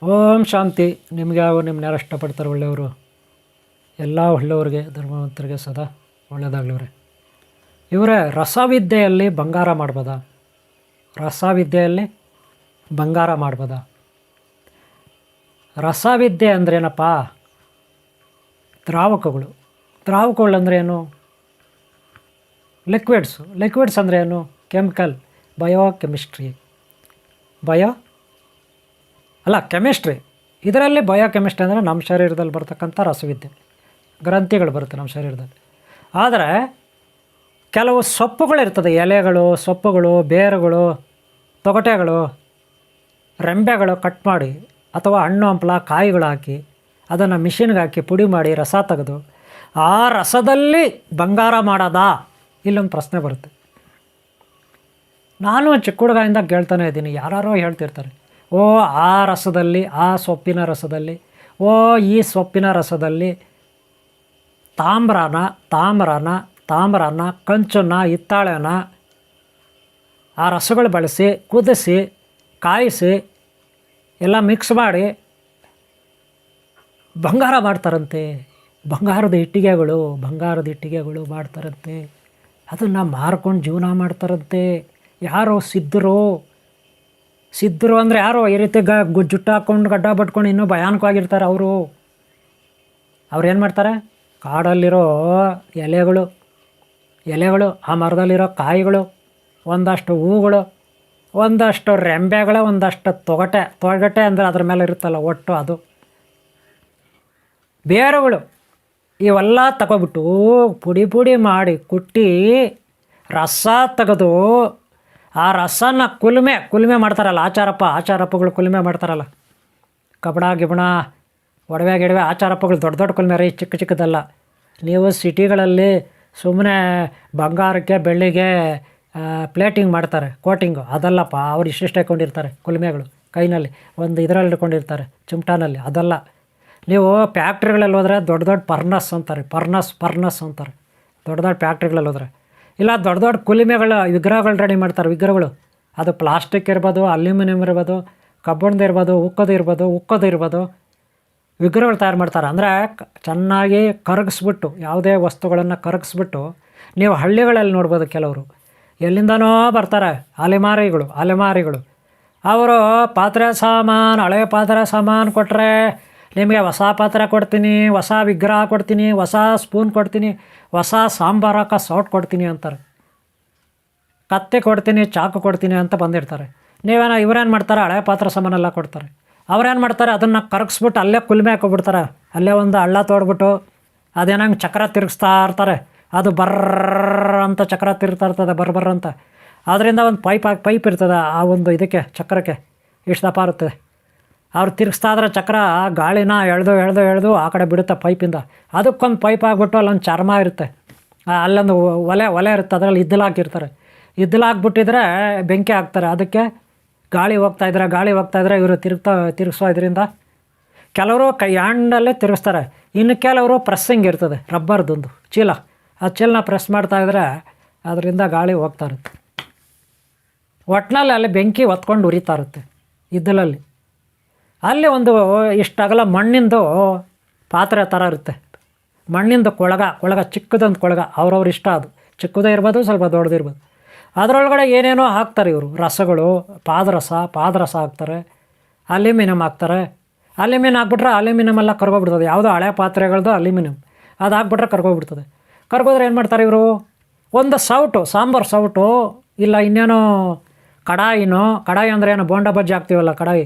ಓಂ ಶಾಂತಿ. ನಿಮಗೆ ಯಾವ ನಿಮ್ಮನ್ನ ಯಾರು ಇಷ್ಟಪಡ್ತಾರೆ ಒಳ್ಳೆಯವರು, ಎಲ್ಲ ಒಳ್ಳೆಯವ್ರಿಗೆ ಧರ್ಮವಂತರಿಗೆ ಸದಾ ಒಳ್ಳೆಯದಾಗ್ಲಿವ್ರೆ. ಇವರೇ ರಸವಿದ್ಯೆಯಲ್ಲಿ ಬಂಗಾರ ಮಾಡ್ಬೋದಾ? ರಸವಿದ್ಯೆಯಲ್ಲಿ ಬಂಗಾರ ಮಾಡ್ಬೋದಾ? ರಸವಿದ್ಯೆ ಅಂದ್ರೇನಪ್ಪ? ದ್ರಾವಕಗಳು ಅಂದರೆ ಏನು? ಲಿಕ್ವಿಡ್ಸ್ ಅಂದರೆ ಏನು? ಕೆಮಿಕಲ್, ಕೆಮಿಸ್ಟ್ರಿ ಇದರಲ್ಲಿ ಕೆಮಿಸ್ಟ್ರಿ ಅಂದರೆ ನಮ್ಮ ಶರೀರದಲ್ಲಿ ಬರ್ತಕ್ಕಂಥ ರಸವಿದ್ಯೆ, ಗ್ರಂಥಿಗಳು ಬರುತ್ತೆ ನಮ್ಮ ಶರೀರದಲ್ಲಿ. ಆದರೆ ಕೆಲವು ಸೊಪ್ಪುಗಳಿರ್ತದೆ, ಎಲೆಗಳು, ಸೊಪ್ಪುಗಳು, ಬೇರುಗಳು, ತೊಗಟೆಗಳು, ರೆಂಬೆಗಳು ಕಟ್ ಮಾಡಿ ಅಥವಾ ಹಣ್ಣು ಹಂಪಲ ಕಾಯಿಗಳು ಹಾಕಿ ಅದನ್ನು ಮಿಷಿನ್ಗೆ ಹಾಕಿ ಪುಡಿ ಮಾಡಿ ರಸ ತೆಗೆದು ಆ ರಸದಲ್ಲಿ ಬಂಗಾರ ಮಾಡೋದಾ? ಇಲ್ಲೊಂದು ಪ್ರಶ್ನೆ ಬರುತ್ತೆ. ನಾನು ಚಿಕ್ಕ ಹುಡುಗದಿಂದ ಕೇಳ್ತಾನೆ ಇದ್ದೀನಿ, ಯಾರೋ ಹೇಳ್ತಿರ್ತಾರೆ, ಓ ಆ ರಸದಲ್ಲಿ, ಆ ಸೊಪ್ಪಿನ ರಸದಲ್ಲಿ, ಓ ಈ ಸೊಪ್ಪಿನ ರಸದಲ್ಲಿ ತಾಮ್ರನ ಕಂಚನ್ನು, ಹಿತ್ತಾಳೆನ ಆ ರಸಗಳು ಬಳಸಿ ಕುದಿಸಿ ಕಾಯಿಸಿ ಎಲ್ಲ ಮಿಕ್ಸ್ ಮಾಡಿ ಬಂಗಾರ ಮಾಡ್ತಾರಂತೆ. ಬಂಗಾರದ ಇಟ್ಟಿಗೆಗಳು ಮಾಡ್ತಾರಂತೆ. ಅದನ್ನು ಮಾರ್ಕೊಂಡು ಜೀವನ ಮಾಡ್ತಾರಂತೆ. ಯಾರೋ ಸಿದ್ಧರು ಅಂದರೆ ಯಾರೋ ಈ ರೀತಿ ಜುಟ್ಟು ಹಾಕ್ಕೊಂಡು ಗಡ್ಡ ಬಟ್ಕೊಂಡು ಇನ್ನೂ ಭಯಾನಕವಾಗಿರ್ತಾರೆ. ಅವ್ರು ಏನು ಮಾಡ್ತಾರೆ? ಕಾಡಲ್ಲಿರೋ ಎಲೆಗಳು, ಆ ಮರದಲ್ಲಿರೋ ಕಾಯಿಗಳು, ಒಂದಷ್ಟು ಹೂಗಳು, ಒಂದಷ್ಟು ರೆಂಬೆಗಳು, ಒಂದಷ್ಟು ತೊಗಟೆ ಅಂದರೆ ಅದ್ರ ಮೇಲೆ ಇರುತ್ತಲ್ಲ ಒಟ್ಟು ಅದು, ಬೇರುಗಳು, ಇವೆಲ್ಲ ತಗೊಬಿಟ್ಟು ಪುಡಿ ಮಾಡಿ ಕುಟ್ಟಿ ರಸ ತೆಗೆದು ಆ ರಸನ ಕುಲುಮೆ ಮಾಡ್ತಾರಲ್ಲ. ಆಚಾರಪ್ಪಗಳು ಕುಲುಮೆ ಮಾಡ್ತಾರಲ್ಲ. ಕಬಡ ಗಿಬಣ ಒಡವೆ ಗಿಡವೆ ಆಚಾರಪ್ಪಗಳು ದೊಡ್ಡ ಕುಲುಮೆ ರೀ, ಚಿಕ್ಕದಲ್ಲ. ನೀವು ಸಿಟಿಗಳಲ್ಲಿ ಸುಮ್ಮನೆ ಬಂಗಾರಕ್ಕೆ ಬೆಳ್ಳಿಗೆ ಪ್ಲೇಟಿಂಗ್ ಮಾಡ್ತಾರೆ, ಕೋಟಿಂಗು, ಅದಲ್ಲಪ್ಪ. ಅವ್ರು ಇಷ್ಟಿಷ್ಟ ಇಟ್ಕೊಂಡಿರ್ತಾರೆ ಕುಲುಮೆಗಳು ಕೈನಲ್ಲಿ, ಒಂದು ಇದರಲ್ಲಿ ಇಟ್ಕೊಂಡಿರ್ತಾರೆ ಚಿಮ್ಟಾನಲ್ಲಿ, ಅದಲ್ಲ. ನೀವು ಫ್ಯಾಕ್ಟ್ರಿಗಳಲ್ಲಿ ಹೋದರೆ ದೊಡ್ಡ ಪರ್ನಸ್ ಅಂತಾರೆ, ಪರ್ನಸ್ ಅಂತಾರೆ ದೊಡ್ಡ ಫ್ಯಾಕ್ಟ್ರಿಗಳಲ್ಲಿ ಹೋದರೆ. ಇಲ್ಲ ದೊಡ್ಡ ಕುಲುಮೆಗಳ ವಿಗ್ರಹಗಳು ರೆಡಿ ಮಾಡ್ತಾರೆ. ವಿಗ್ರಹಗಳು ಅದು ಪ್ಲಾಸ್ಟಿಕ್ ಇರ್ಬೋದು, ಅಲ್ಯೂಮಿನಿಯಂ ಇರ್ಬೋದು, ಕಬ್ಬಣದ ಇರ್ಬೋದು, ಉಕ್ಕೋದು ಇರ್ಬೋದು, ವಿಗ್ರಹಗಳು ತಯಾರು ಮಾಡ್ತಾರೆ. ಅಂದರೆ ಚೆನ್ನಾಗಿ ಕರಗಿಸ್ಬಿಟ್ಟು, ಯಾವುದೇ ವಸ್ತುಗಳನ್ನು ಕರಗಿಸ್ಬಿಟ್ಟು, ನೀವು ಹಳ್ಳಿಗಳಲ್ಲಿ ನೋಡ್ಬೋದು ಕೆಲವರು ಎಲ್ಲಿಂದನೋ ಬರ್ತಾರೆ, ಅಲೆಮಾರಿಗಳು. ಅವರು ಹಳೆಯ ಪಾತ್ರೆ ಸಾಮಾನು ಕೊಟ್ಟರೆ ನಿಮಗೆ ಹೊಸ ಪಾತ್ರೆ ಕೊಡ್ತೀನಿ, ಹೊಸ ವಿಗ್ರಹ ಕೊಡ್ತೀನಿ, ಹೊಸ ಸ್ಪೂನ್ ಕೊಡ್ತೀನಿ, ಹೊಸ ಸಾಂಬಾರು ಹಾಕೋ ಸೌಟ್ ಕೊಡ್ತೀನಿ ಅಂತಾರೆ. ಕತ್ತೆ ಕೊಡ್ತೀನಿ, ಚಾಕು ಕೊಡ್ತೀನಿ ಅಂತ ಬಂದಿರ್ತಾರೆ. ಇವರೇನು ಮಾಡ್ತಾರೆ? ಹಳೆ ಪಾತ್ರೆ ಸಾಮಾನೆಲ್ಲ ಕೊಡ್ತಾರೆ. ಅವ್ರೇನು ಮಾಡ್ತಾರೆ? ಅದನ್ನು ಕರಗಿಸ್ಬಿಟ್ಟು ಅಲ್ಲೇ ಕುಲ್ಮೆ ಹಾಕೊಬಿಡ್ತಾರೆ. ಅಲ್ಲೇ ಒಂದು ಹಳ್ಳ ತೋಡ್ಬಿಟ್ಟು ಅದೇನಂಗೆ ಚಕ್ರ ತಿರುಗಿಸ್ತಾ ಇರ್ತಾರೆ. ಅದು ಬರ್ರ ಅಂತ ಚಕ್ರ ತಿರುಗ್ತಾ ಇರ್ತದೆ, ಬರ್ರ ಅಂತ. ಅದರಿಂದ ಒಂದು ಪೈಪ್ ಇರ್ತದೆ, ಆ ಒಂದು ಇದಕ್ಕೆ ಚಕ್ರಕ್ಕೆ ಇಷ್ಟು ದಪ್ಪ ಇರ್ತದೆ. ಅವ್ರು ತಿರುಗಿಸ್ತಾ ಇದ್ರೆ ಚಕ್ರ ಗಾಳಿನ ಎಳೆದು ಆ ಕಡೆ ಬಿಡುತ್ತೆ ಪೈಪಿಂದ. ಅದಕ್ಕೊಂದು ಪೈಪ್ ಆಗಿಬಿಟ್ಟು ಅಲ್ಲೊಂದು ಚರ್ಮ ಇರುತ್ತೆ, ಅಲ್ಲೊಂದು ಒಲೆ ಇರುತ್ತೆ, ಅದರಲ್ಲಿ ಇದ್ದಲಾಕಿರ್ತಾರೆ. ಇದ್ದಲಾಕ್ಬಿಟ್ಟಿದ್ರೆ ಬೆಂಕಿ ಹಾಕ್ತಾರೆ. ಅದಕ್ಕೆ ಗಾಳಿ ಹೋಗ್ತಾಯಿದ್ರೆ ಇವರು ತಿರುಗಿಸೋ ಇದರಿಂದ ಕೆಲವರು ಕೈ ಹ್ಯಾಂಡಲ್ಲೇ ತಿರುಗಿಸ್ತಾರೆ. ಇನ್ನು ಕೆಲವರು ಪ್ರೆಸ್ಸಿಂಗ್ ಇರ್ತದೆ, ರಬ್ಬರ್ದೊಂದು ಚೀಲ, ಆ ಚೀಲನ ಪ್ರೆಸ್ ಮಾಡ್ತಾಯಿದ್ರೆ ಅದರಿಂದ ಗಾಳಿ ಹೋಗ್ತಾ ಇರುತ್ತೆ. ಒಟ್ಟಿನಲ್ಲಿ ಅಲ್ಲಿ ಬೆಂಕಿ ಹೊತ್ಕೊಂಡು ಉರಿತಾ ಇರುತ್ತೆ ಇದ್ದಲಲ್ಲಿ. ಅಲ್ಲಿ ಒಂದು ಇಷ್ಟಾಗಲ ಮಣ್ಣಿಂದು ಪಾತ್ರೆ ಥರ ಇರುತ್ತೆ, ಮಣ್ಣಿಂದು ಕೊಳಗ ಚಿಕ್ಕದೊಂದು ಕೊಳಗ. ಅವ್ರವ್ರ ಇಷ್ಟ, ಅದು ಚಿಕ್ಕದೇ ಇರ್ಬೋದು, ಸ್ವಲ್ಪ ದೊಡ್ಡದಿರ್ಬೋದು. ಅದರೊಳಗಡೆ ಏನೇನೋ ಹಾಕ್ತಾರೆ ಇವರು, ರಸಗಳು, ಪಾದರಸ ಹಾಕ್ತಾರೆ, ಅಲ್ಯೂಮಿನಿಯಂ ಹಾಕ್ತಾರೆ. ಅಲ್ಯೂಮಿನಿಯಂ ಹಾಕ್ಬಿಟ್ರೆ ಅಲ್ಯೂಮಿನಿಯಂ ಎಲ್ಲ ಕರ್ಗೋಗ್ಬಿಡ್ತದೆ. ಯಾವುದೋ ಹಳೆ ಪಾತ್ರೆಗಳದ್ದು ಅಲ್ಯೂಮಿನಿಯಂ ಅದು ಹಾಕ್ಬಿಟ್ರೆ ಕರ್ಗೋಗ್ಬಿಡ್ತದೆ. ಕರ್ಗೋದ್ರೆ ಏನು ಮಾಡ್ತಾರೆ ಇವರು? ಒಂದು ಸಾಂಬಾರು ಸೌಟು, ಇಲ್ಲ ಇನ್ನೇನೋ ಕಡಾಯಿ ಅಂದರೆ ಏನೋ ಬೋಂಡ ಬಜ್ಜಿ ಹಾಕ್ತೀವಲ್ಲ,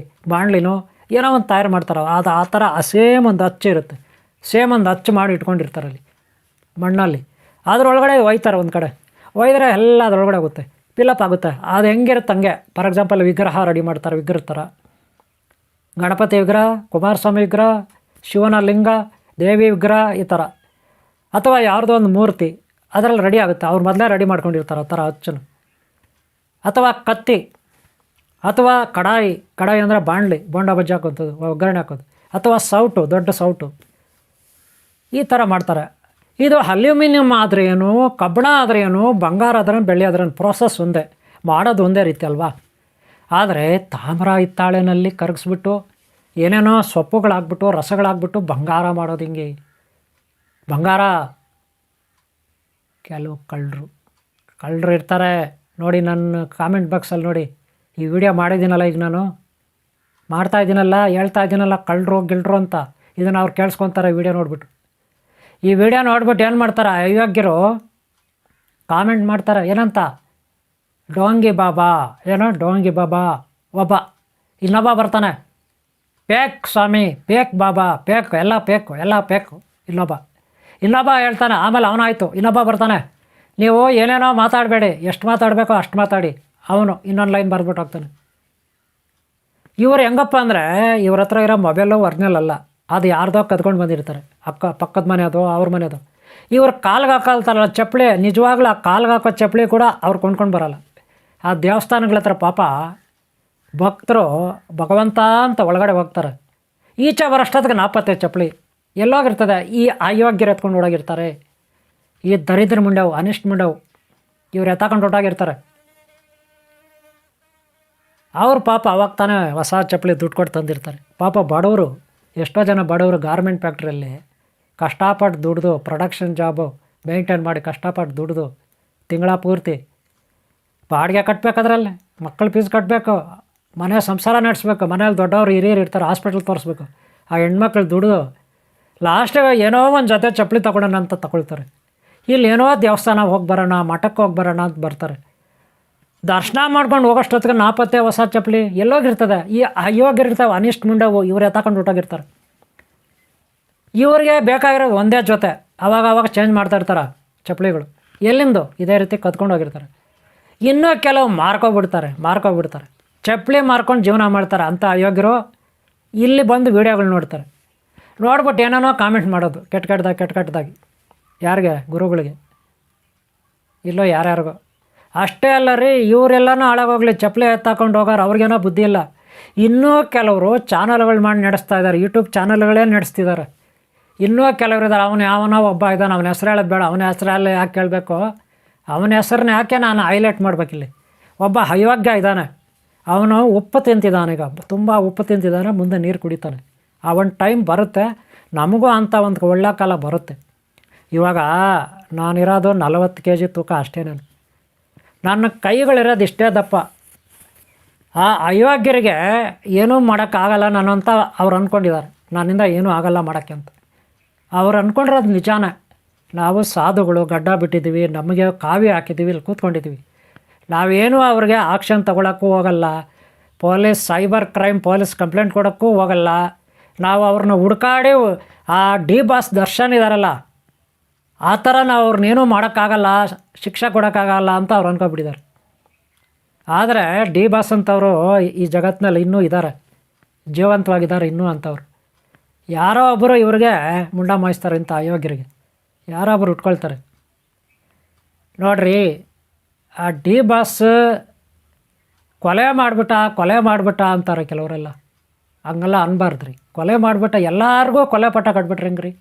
ಬಾಣಲಿನೋ ಏನೋ ಒಂದು ತಯಾರು ಮಾಡ್ತಾರೆ. ಅದು ಆ ಥರ ಸೇಮ್ ಒಂದು ಅಚ್ಚು ಇರುತ್ತೆ, ಸೇಮ್ ಒಂದು ಅಚ್ಚು ಮಾಡಿ ಇಟ್ಕೊಂಡಿರ್ತಾರೆ ಅಲ್ಲಿ ಮಣ್ಣಲ್ಲಿ. ಅದರೊಳಗಡೆ ಒಯ್ತಾರೆ, ಒಂದು ಕಡೆ ಒಯ್ದರೆ ಎಲ್ಲ ಅದರೊಳಗಡೆ ಆಗುತ್ತೆ, ಫಿಲಪ್ ಆಗುತ್ತೆ. ಅದು ಹೆಂಗಿರುತ್ತೆ ಹಂಗೆ. ಫಾರ್ ಎಕ್ಸಾಂಪಲ್ ವಿಗ್ರಹ ರೆಡಿ ಮಾಡ್ತಾರೆ, ವಿಗ್ರಹ ಥರ ಗಣಪತಿ ವಿಗ್ರಹ, ಕುಮಾರಸ್ವಾಮಿ ವಿಗ್ರಹ, ಶಿವನ ಲಿಂಗ, ದೇವಿ ವಿಗ್ರಹ ಈ ಥರ, ಅಥವಾ ಯಾರ್ದೋ ಒಂದು ಮೂರ್ತಿ ಅದರಲ್ಲಿ ರೆಡಿ ಆಗುತ್ತೆ. ಅವ್ರು ಮೊದಲೇ ರೆಡಿ ಮಾಡ್ಕೊಂಡಿರ್ತಾರೆ ಆ ಥರ ಅಚ್ಚನ್ನು. ಅಥವಾ ಕತ್ತಿ, ಅಥವಾ ಕಡಾಯಿ ಅಂದರೆ ಬಾಣಲಿ, ಬೋಂಡ ಬಜ್ಜಿ ಹಾಕೋದು, ಒಗ್ಗರಣೆ ಹಾಕೋದು, ಅಥವಾ ದೊಡ್ಡ ಸೌಟು, ಈ ಥರ ಮಾಡ್ತಾರೆ. ಇದು ಅಲ್ಯೂಮಿನಿಯಂ ಆದರೆ ಏನು, ಕಬ್ಬಣ ಆದರೆ ಏನು, ಬಂಗಾರ ಆದ್ರೆ ಬೆಳ್ಳಿ ಆದ್ರೇನು, ಪ್ರೋಸೆಸ್ ಒಂದೇ, ಮಾಡೋದು ಒಂದೇ ರೀತಿ ಅಲ್ವಾ. ಆದರೆ ತಾಮ್ರ ಹಿತ್ತಾಳೆನಲ್ಲಿ ಕರಗಿಸ್ಬಿಟ್ಟು ಏನೇನೋ ಸೊಪ್ಪುಗಳಾಗ್ಬಿಟ್ಟು ರಸಗಳಾಗ್ಬಿಟ್ಟು ಬಂಗಾರ ಮಾಡೋದು ಹಿಂಗೆ ಬಂಗಾರ. ಕೆಲವು ಕಳ್ಳರು ಇರ್ತಾರೆ ನೋಡಿ. ನನ್ನ ಕಾಮೆಂಟ್ ಬಾಕ್ಸಲ್ಲಿ ನೋಡಿ, ಈ ವಿಡಿಯೋ ಮಾಡಿದ್ದೀನಲ್ಲ, ಈಗ ನಾನು ಮಾಡ್ತಾ ಇದ್ದೀನಲ್ಲ, ಹೇಳ್ತಾ ಇದ್ದೀನಲ್ಲ ಕಳ್ಳರು ಅಂತ. ಇದನ್ನು ಅವ್ರು ಕೇಳಿಸ್ಕೊತಾರೆ ವಿಡಿಯೋ ನೋಡ್ಬಿಟ್ಟು. ಈ ವಿಡಿಯೋ ನೋಡ್ಬಿಟ್ಟು ಏನು ಮಾಡ್ತಾರೆ, ಅಯೋಗ್ಯರು ಕಾಮೆಂಟ್ ಮಾಡ್ತಾರೆ ಏನಂತ, ಡೋಂಗಿ ಬಾಬಾ, ಡೋಂಗಿ ಬಾಬಾ. ಒಬ್ಬ ಇನ್ನೊಬ್ಬ ಬರ್ತಾನೆ, ಪೇಕ್ ಸ್ವಾಮಿ, ಪೇಕ್ ಬಾಬಾ, ಪೇಕ್, ಎಲ್ಲ ಪೇಕು. ಇನ್ನೊಬ್ಬ ಹೇಳ್ತಾನೆ, ಆಮೇಲೆ ಅವನಾಯಿತು ಇನ್ನೊಬ್ಬ ಬರ್ತಾನೆ, ನೀವು ಏನೇನೋ ಮಾತಾಡಬೇಡಿ, ಎಷ್ಟು ಮಾತಾಡಬೇಕೋ ಅಷ್ಟು ಮಾತಾಡಿ. ಅವನು ಇನ್ನೊಂದು ಲೈನ್ ಬರ್ಬಿಟ್ಟು ಹೋಗ್ತಾನೆ. ಇವರು ಹೆಂಗಪ್ಪ ಅಂದರೆ, ಇವ್ರ ಹತ್ರ ಇರೋ ಮೊಬೈಲು ಒರಿಜಿನಲ್ ಅಲ್ಲ, ಅದು ಯಾರ್ದೋ ಕದ್ಕೊಂಡು ಬಂದಿರ್ತಾರೆ, ಪಕ್ಕದ ಮನೆ ಅದು, ಅವ್ರ ಮನೆ ಅದು. ಇವ್ರು ಕಾಲ್ಗೆ ಹಾಕಲ್ತಾರಲ್ಲ ಚಪ್ಪಲಿ, ನಿಜವಾಗ್ಲೂ ಆ ಕಾಲ್ಗೆ ಹಾಕೋ ಚಪ್ಪಲಿ ಕೂಡ ಅವ್ರು ಕೊಂಡ್ಕೊಂಡು ಬರೋಲ್ಲ. ಆ ದೇವಸ್ಥಾನಗಳ ಹತ್ರ ಪಾಪ ಭಕ್ತರು ಭಗವಂತ ಅಂತ ಒಳಗಡೆ ಹೋಗ್ತಾರೆ, ಈಚೆ ಬರೋಷ್ಟೊತ್ತಿಗೆ ನಾಪತ್ತೆ ಚಪ್ಪಲಿ ಎಲ್ಲೋಗಿರ್ತದೆ. ಈ ಅಯೋಗ್ಯರು ಎತ್ಕೊಂಡು ಓಡೋಗಿರ್ತಾರೆ, ಈ ದರಿದ್ರ ಮುಂಡವು, ಅನಿಷ್ಟ ಮುಂಡವು, ಇವ್ರು ಎತ್ತಾಕೊಂಡು ಹೊರಟಾಗಿರ್ತಾರೆ. ಅವ್ರು ಪಾಪ ಅವಾಗ ತಾನೇ ಹೊಸ ಚಪ್ಪಲಿ ದುಡ್ಡು ಕೊಟ್ಟು ತಂದಿರ್ತಾರೆ. ಪಾಪ ಬಡವರು, ಎಷ್ಟೋ ಜನ ಬಡವರು ಗಾರ್ಮೆಂಟ್ ಫ್ಯಾಕ್ಟ್ರಿಯಲ್ಲಿ ಕಷ್ಟಪಟ್ಟು ದುಡ್ದು, ಪ್ರೊಡಕ್ಷನ್ ಜಾಬು ಮೇಂಟೈನ್ ಮಾಡಿ ಕಷ್ಟಪಟ್ಟು ದುಡ್ದು ತಿಂಗಳ ಪೂರ್ತಿ ಬಾಡಿಗೆ ಕಟ್ಟಬೇಕಾದ್ರಲ್ಲೇ, ಮಕ್ಕಳು ಫೀಸ್ ಕಟ್ಟಬೇಕು, ಮನೆ ಸಂಸಾರ ನಡೆಸ್ಬೇಕು, ಮನೇಲಿ ದೊಡ್ಡವರು ಹಿರಿಯರು ಇರ್ತಾರೆ, ಹಾಸ್ಪಿಟ್ಲ್ ತೋರಿಸ್ಬೇಕು. ಆ ಹೆಣ್ಮಕ್ಳು ದುಡ್ದು ಲಾಸ್ಟಿಗೆ ಏನೋ ಒಂದು ಜೊತೆ ಚಪ್ಪಲಿ ತೊಗೊಳೋಣ ಅಂತ ತಗೊಳ್ತಾರೆ. ಇಲ್ಲಿ ಏನೋ ದೇವಸ್ಥಾನ ಹೋಗಿ ಬರೋಣ, ಮಠಕ್ಕೆ ಹೋಗಿ ಬರೋಣ ಅಂತ ಬರ್ತಾರೆ. ದರ್ಶನ ಮಾಡ್ಕೊಂಡು ಹೋಗೋಷ್ಟೊತ್ತಿಗೆ ನಾಪತ್ತೆ ಹೊಸ ಚಪ್ಪಲಿ ಎಲ್ಲೋಗಿರ್ತದೆ. ಈ ಅಯೋಗ್ಯರಿರ್ತಾವೆ, ಅನಿಷ್ಟ ಮುಂಡವು, ಇವ್ರು ಎತ್ತಾಕೊಂಡು ಹೊಟ್ಟೋಗಿರ್ತಾರೆ. ಇವ್ರಿಗೆ ಬೇಕಾಗಿರೋದು ಒಂದೇ ಜೊತೆ, ಆವಾಗ ಚೇಂಜ್ ಮಾಡ್ತಾ ಇರ್ತಾರೆ ಚಪ್ಪಲಿಗಳು. ಎಲ್ಲಿಂದು ಇದೇ ರೀತಿ ಕತ್ಕೊಂಡು ಹೋಗಿರ್ತಾರೆ. ಇನ್ನೂ ಕೆಲವು ಮಾರ್ಕೋಗ್ಬಿಡ್ತಾರೆ, ಚಪ್ಪಲಿ ಮಾರ್ಕೊಂಡು ಜೀವನ ಮಾಡ್ತಾರೆ. ಅಂಥ ಅಯೋಗ್ಯರು ಇಲ್ಲಿ ಬಂದು ವೀಡಿಯೋಗಳು ನೋಡ್ತಾರೆ, ನೋಡ್ಬಿಟ್ಟು ಏನೇನೋ ಕಾಮೆಂಟ್ ಮಾಡೋದು ಕೆಟ್ಟದಾಗಿ. ಯಾರಿಗೆ? ಗುರುಗಳಿಗೆ, ಇಲ್ಲೋ ಯಾರ್ಯಾರಿಗೋ. ಅಷ್ಟೇ ಅಲ್ಲ ರೀ, ಇವರೆಲ್ಲನೂ ಹಾಳಾಗೋಗ್ಲಿ, ಚಪ್ಪಲಿ ಎತ್ತಾಕೊಂಡು ಹೋಗೋರು, ಅವ್ರಿಗೇನೋ ಬುದ್ಧಿ ಇಲ್ಲ. ಇನ್ನೂ ಕೆಲವರು ಚಾನಲ್ಗಳು ಮಾಡಿ ನಡೆಸ್ತಾ ಇದ್ದಾರೆ, ಯೂಟ್ಯೂಬ್ ಚಾನಲ್ಗಳೇ ನಡೆಸ್ತಿದ್ದಾರೆ. ಇನ್ನೂ ಕೆಲವರು ಇದ್ದಾರೆ, ಯಾವನೋ ಒಬ್ಬ ಇದ್ದಾನೆ, ಅವನ ಹೆಸರು ಹೇಳೋದು ಬೇಡ, ಅವನ ಹೆಸರಲ್ಲಿ ಯಾಕೆ ಕೇಳಬೇಕು, ಅವನ ಹೆಸರನ್ನ ಯಾಕೆ ನಾನು ಹೈಲೈಟ್ ಮಾಡಬೇಕಿಲ್ಲಿ. ಒಬ್ಬ ಅಯೋಗ್ಯ ಇದ್ದಾನೆ, ಅವನು ಉಪ್ಪು ತಿಂತಿದ್ದಾನೆ, ಈಗ ತುಂಬ ಉಪ್ಪು ತಿಂತಿದ್ದಾನೆ, ಮುಂದೆ ನೀರು ಕುಡಿತಾನೆ. ಆ ಒಂದು ಟೈಮ್ ಬರುತ್ತೆ, ನಮಗೂ ಅಂಥ ಒಂದು ಒಳ್ಳೆ ಕಾಲ ಬರುತ್ತೆ. ಇವಾಗ ನಾನಿರೋದು 40 kg ತೂಕ ಅಷ್ಟೇ. ನನ್ನ ಕೈಗಳಿರೋದು ಇಷ್ಟೇ ದಪ್ಪ. ಆ ಅಯೋಗ್ಯರಿಗೆ ಏನೂ ಮಾಡೋಕ್ಕಾಗಲ್ಲ ನಾನು ಅಂತ ಅವ್ರು ಅಂದ್ಕೊಂಡಿದ್ದಾರೆ, ನನ್ನಿಂದ ಏನೂ ಆಗಲ್ಲ ಮಾಡೋಕ್ಕೆ ಅಂತ. ಅವ್ರು ಅಂದ್ಕೊಂಡಿರೋದು ನಿಜಾನೇ. ನಾವು ಸಾಧುಗಳು ಗಡ್ಡ ಬಿಟ್ಟಿದ್ದೀವಿ, ನಮಗೆ ಕಾವಿ ಹಾಕಿದ್ದೀವಿ, ಇಲ್ಲಿ ಕೂತ್ಕೊಂಡಿದ್ದೀವಿ. ನಾವೇನೂ ಅವ್ರಿಗೆ ಆಕ್ಷನ್ ತಗೊಳಕ್ಕೂ ಹೋಗಲ್ಲ, ಸೈಬರ್ ಕ್ರೈಮ್ ಪೊಲೀಸ್ ಕಂಪ್ಲೇಂಟ್ ಕೊಡೋಕ್ಕೂ ಹೋಗಲ್ಲ. ನಾವು ಅವ್ರನ್ನ ಹುಡ್ಕಾಡಿ, ಆ ಡಿ ಬಾಸ್ ದರ್ಶನ್ ಇದ್ದಾರಲ್ಲ, ಆ ಥರ ನಾವು ಅವ್ರನ್ನೇನೂ ಮಾಡೋಕ್ಕಾಗಲ್ಲ, ಶಿಕ್ಷೆ ಕೊಡೋಕ್ಕಾಗಲ್ಲ ಅಂತ ಅವ್ರು ಅಂದ್ಕೊಬಿಟ್ಟಿದ್ದಾರೆ. ಆದರೆ ಡಿ ಬಾಸ್ ಅಂತವರು ಈ ಜಗತ್ತಿನಲ್ಲಿ ಇನ್ನೂ ಇದ್ದಾರೆ, ಜೀವಂತವಾಗಿದ್ದಾರೆ ಇನ್ನೂ ಅಂಥವ್ರು. ಯಾರೋ ಒಬ್ಬರು ಇವ್ರಿಗೆ ಮುಂಡ ಮಾಯಿಸ್ತಾರೆ, ಇಂಥ ಅಯೋಗ್ಯರಿಗೆ ಯಾರೋ ಒಬ್ಬರು ಉಟ್ಕೊಳ್ತಾರೆ. ನೋಡಿರಿ, ಆ ಡಿ ಬಾಸ್ ಕೊಲೆ ಮಾಡಿಬಿಟ್ಟ ಅಂತಾರೆ ಕೆಲವರೆಲ್ಲ. ಹಂಗೆಲ್ಲ ಅನ್ಬಾರ್ದು ರೀ. ಕೊಲೆ ಮಾಡಿಬಿಟ್ಟ, ಎಲ್ಲರಿಗೂ ಕೊಲೆ ಪಟ್ಟ ಕಟ್ಬಿಟ್ರೆ ಹೆಂಗೆ ರೀ?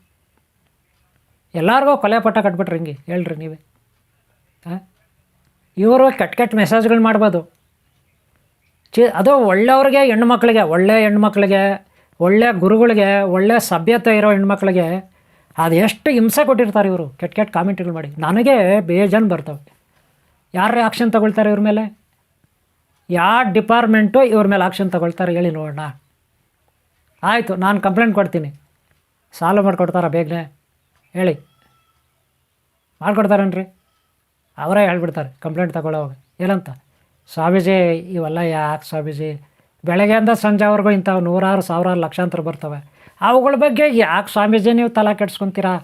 ಎಲ್ಲರಿಗೂ ಕೊಲೆ ಪಟ್ಟ ಕಟ್ಬಿಟ್ರೆ ಹೆಂಗೆ ಹೇಳ್ರಿ ನೀವೇ? ಇವರು ಕೆಟ್ಟ ಮೆಸೇಜ್ಗಳು ಮಾಡ್ಬೋದು. ಅದು ಒಳ್ಳೆಯವ್ರಿಗೆ, ಒಳ್ಳೆ ಹೆಣ್ಮಕ್ಳಿಗೆ, ಒಳ್ಳೆ ಗುರುಗಳಿಗೆ, ಒಳ್ಳೆ ಸಭ್ಯತೆ ಇರೋ ಹೆಣ್ಮಕ್ಳಿಗೆ ಅದು ಎಷ್ಟು ಹಿಂಸೆ ಕೊಟ್ಟಿರ್ತಾರೆ ಇವರು, ಕೆಟ್ಟ ಕಾಮೆಂಟ್ಗಳು ಮಾಡಿ. ನನಗೆ ಬೇಜಾನ್ ಬರ್ತವೆ. ಯಾರೇ ಆಕ್ಷನ್ ತಗೊಳ್ತಾರೆ ಇವ್ರ ಮೇಲೆ? ಯಾವ ಡಿಪಾರ್ಟ್ಮೆಂಟು ಇವ್ರ ಮೇಲೆ ಆಕ್ಷನ್ ತಗೊಳ್ತಾರೆ ಹೇಳಿ ನೋಡೋಣ. ಆಯಿತು, ನಾನು ಕಂಪ್ಲೇಂಟ್ ಕೊಡ್ತೀನಿ, ಸಾಲ್ವ್ ಮಾಡಿಕೊಡ್ತಾರಾ ಬೇಗನೆ ಹೇಳಿ? ಮಾಡಿಕೊಡ್ತಾರೇನ್ರಿ? ಅವರೇ ಹೇಳ್ಬಿಡ್ತಾರೆ ಕಂಪ್ಲೇಂಟ್ ತಗೊಳ್ಳೋವಾಗ. ಏನಂತ, ಸ್ವಾಮೀಜಿ ಇವೆಲ್ಲ ಯಾಕೆ ಸ್ವಾಮೀಜಿ, ಬೆಳಗ್ಗೆಯಿಂದ ಸಂಜೆವರೆಗೂ ಇಂಥವು 100,000 1,000 ಲಕ್ಷಾಂತರ ಬರ್ತವೆ, ಅವುಗಳ ಬಗ್ಗೆ ಯಾಕೆ ಸ್ವಾಮೀಜಿ ನೀವು ತಲೆ ಕೆಡ್ಸ್ಕೊತೀರಾ?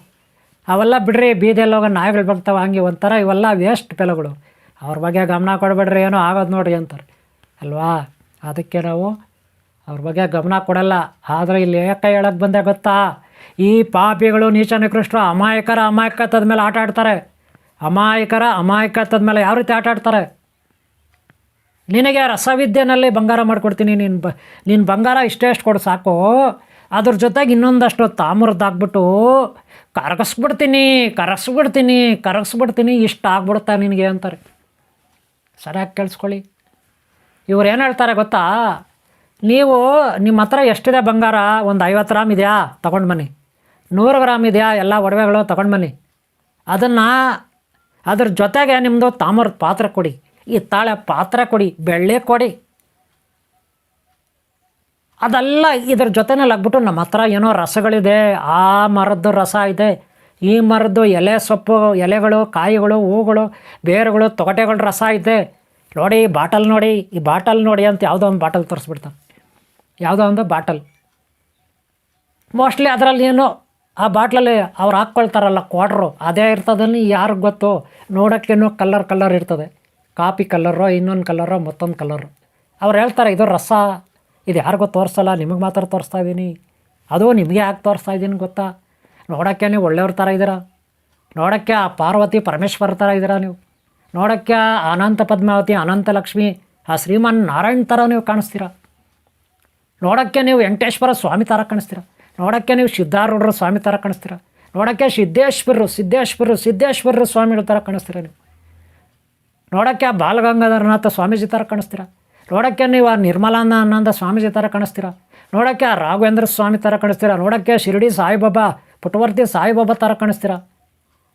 ಅವೆಲ್ಲ ಬಿಡ್ರಿ, ಬೀದಿಯಲ್ಲಿ ಹೋಗೋ ನಾಯಿಗಳು ಬರ್ತಾವೆ, ಹಂಗೆ ಒಂಥರ ಇವೆಲ್ಲ ವೇಸ್ಟ್ ಪೆಲಗಳು, ಅವ್ರ ಬಗ್ಗೆ ಗಮನ ಕೊಡಬೇಡ್ರಿ, ಏನೋ ಆಗೋದು ನೋಡಿರಿ ಅಂತಾರೆ ಅಲ್ವಾ? ಅದಕ್ಕೆ ನಾವು ಅವ್ರ ಬಗ್ಗೆ ಗಮನ ಕೊಡಲ್ಲ. ಆದರೆ ಇಲ್ಲಿ ಏಕೆ ಹೇಳೋಕ್ಕೆ ಬಂದೆ ಗೊತ್ತಾ? ಈ ಪಾಪಿಗಳು, ನೀಚ ನಿಕೃಷ್ಟರು ಅಮಾಯಕತ್ವದ ಮೇಲೆ ಆಟ ಆಡ್ತಾರೆ. ಅಮಾಯಕತ್ವದ ಮೇಲೆ ಯಾವ ರೀತಿ ಆಟ ಆಡ್ತಾರೆ? ನಿನಗೆ ರಸವಿದ್ಯೆನಲ್ಲಿ ಬಂಗಾರ ಮಾಡಿಕೊಡ್ತೀನಿ, ನೀನು ಬಂಗಾರ ಇಷ್ಟೇ ಕೊಡು ಸಾಕು, ಅದ್ರ ಜೊತೆಗೆ ಇನ್ನೊಂದಷ್ಟು ತಾಮ್ರದ್ದಾಗ್ಬಿಟ್ಟು ಕರಗಿಸ್ಬಿಡ್ತೀನಿ, ಇಷ್ಟು ಆಗ್ಬಿಡುತ್ತಾ ನಿನಗೆ ಅಂತಾರೆ. ಸರಿಯಾಗಿ ಕೇಳಿಸ್ಕೊಳ್ಳಿ. ಇವ್ರು ಏನು ಹೇಳ್ತಾರೆ ಗೊತ್ತಾ? ನೀವು ನಿಮ್ಮ ಹತ್ರ ಎಷ್ಟಿದೆ ಬಂಗಾರ, ಒಂದು 50 ಗ್ರಾಮ್ ಇದೆಯಾ ತೊಗೊಂಡು ಬನ್ನಿ, 100 ಗ್ರಾಮ್ ಇದೆಯಾ ಎಲ್ಲ ಒಡವೆಗಳು ತೊಗೊಂಡು ಬನ್ನಿ. ಅದನ್ನು ಅದ್ರ ಜೊತೆಗೆ ನಿಮ್ಮದು ತಾಮ್ರದ ಪಾತ್ರೆ ಕೊಡಿ, ಹಿತ್ತಾಳೆ ಪಾತ್ರೆ ಕೊಡಿ, ಬೆಳ್ಳಿ ಕೊಡಿ. ಅದೆಲ್ಲ ಇದ್ರ ಜೊತೆನಲ್ಲಿ ಆಗ್ಬಿಟ್ಟು ನಮ್ಮ ಹತ್ರ ಏನೋ ರಸಗಳಿದೆ, ಆ ಮರದ್ದು ರಸ ಇದೆ, ಈ ಮರದ್ದು ಎಲೆ ಸೊಪ್ಪು ಎಲೆಗಳು, ಕಾಯಿಗಳು, ಹೂಗಳು, ಬೇರುಗಳು, ತೊಗಟೆಗಳ ರಸ ಇದೆ, ನೋಡಿ ಬಾಟಲ್ ನೋಡಿ, ಈ ಬಾಟಲ್ ನೋಡಿ ಅಂತ ಯಾವುದೋ ಒಂದು ಬಾಟಲ್ ತೋರಿಸ್ಬಿಡ್ತಾರೆ, ಯಾವುದೋ ಒಂದು ಬಾಟಲ್. ಮೋಸ್ಟ್ಲಿ ಅದರಲ್ಲಿ ಏನು ಆ ಬಾಟ್ಲಲ್ಲಿ ಅವ್ರು ಹಾಕ್ಕೊಳ್ತಾರಲ್ಲ ಕ್ವಾಟ್ರು, ಅದೇ ಇರ್ತದನ್ನು ಯಾರಿಗೆ ಗೊತ್ತು. ನೋಡೋಕ್ಕೇನೋ ಕಲರ್ ಇರ್ತದೆ, ಕಾಪಿ ಕಲ್ಲರೋ, ಇನ್ನೊಂದು ಕಲರೋ, ಮತ್ತೊಂದು ಕಲರು. ಅವ್ರು ಹೇಳ್ತಾರೆ ಇದು ರಸ, ಇದು ಯಾರಿಗೂ ತೋರಿಸಲ್ಲ, ನಿಮಗೆ ಮಾತ್ರ ತೋರಿಸ್ತಾ ಇದ್ದೀನಿ. ಅದು ನಿಮಗೆ ಯಾಕೆ ತೋರಿಸ್ತಾ ಇದ್ದೀನಿ ಗೊತ್ತಾ? ನೋಡೋಕ್ಕೆ ನೀವು ಒಳ್ಳೆಯವ್ರ ಥರ ಇದ್ದೀರಾ, ನೋಡೋಕ್ಕೆ ಆ ಪಾರ್ವತಿ ಪರಮೇಶ್ವರ ಥರ ಇದ್ದೀರಾ, ನೀವು ನೋಡೋಕ್ಕೆ ಅನಂತ ಪದ್ಮಾವತಿ, ಅನಂತ ಲಕ್ಷ್ಮಿ, ಆ ಶ್ರೀಮನ್ ನಾರಾಯಣ್ ಥರ ನೀವು ಕಾಣಿಸ್ತೀರ, ನೋಡೋಕ್ಕೆ ನೀವು ವೆಂಕಟೇಶ್ವರ ಸ್ವಾಮಿ ಥರ ಕಾಣಿಸ್ತೀರ, ನೋಡೋಕ್ಕೆ ನೀವು ಸಿದ್ಧಾರೂಢರ ಸ್ವಾಮಿ ಥರ ಕಾಣಿಸ್ತೀರ, ನೋಡೋಕ್ಕೆ ಸಿದ್ದೇಶ್ವರರು ಸ್ವಾಮಿಗಳ ಥರ ಕಾಣಿಸ್ತೀರ, ನೀವು ನೋಡೋಕ್ಕೆ ಆ ಬಾಲಗಂಗಾಧರನಾಥ ಸ್ವಾಮೀಜಿ ಥರ ಕಾಣಿಸ್ತೀರ, ನೋಡೋಕ್ಕೆ ನೀವು ಆ ನಿರ್ಮಲಾನಂದ ಸ್ವಾಮೀಜಿ ಥರ ಕಾಣಿಸ್ತೀರ, ನೋಡೋಕ್ಕೆ ಆ ರಾಘವೇಂದ್ರ ಸ್ವಾಮಿ ಥರ ಕಾಣಿಸ್ತೀರ, ನೋಡೋಕ್ಕೆ ಶಿರಡಿ ಸಾಯಿಬಾಬಾ, ಪುಟವರ್ತಿ ಸಾಯಿಬಾಬಾ ಥರ ಕಾಣಿಸ್ತೀರ,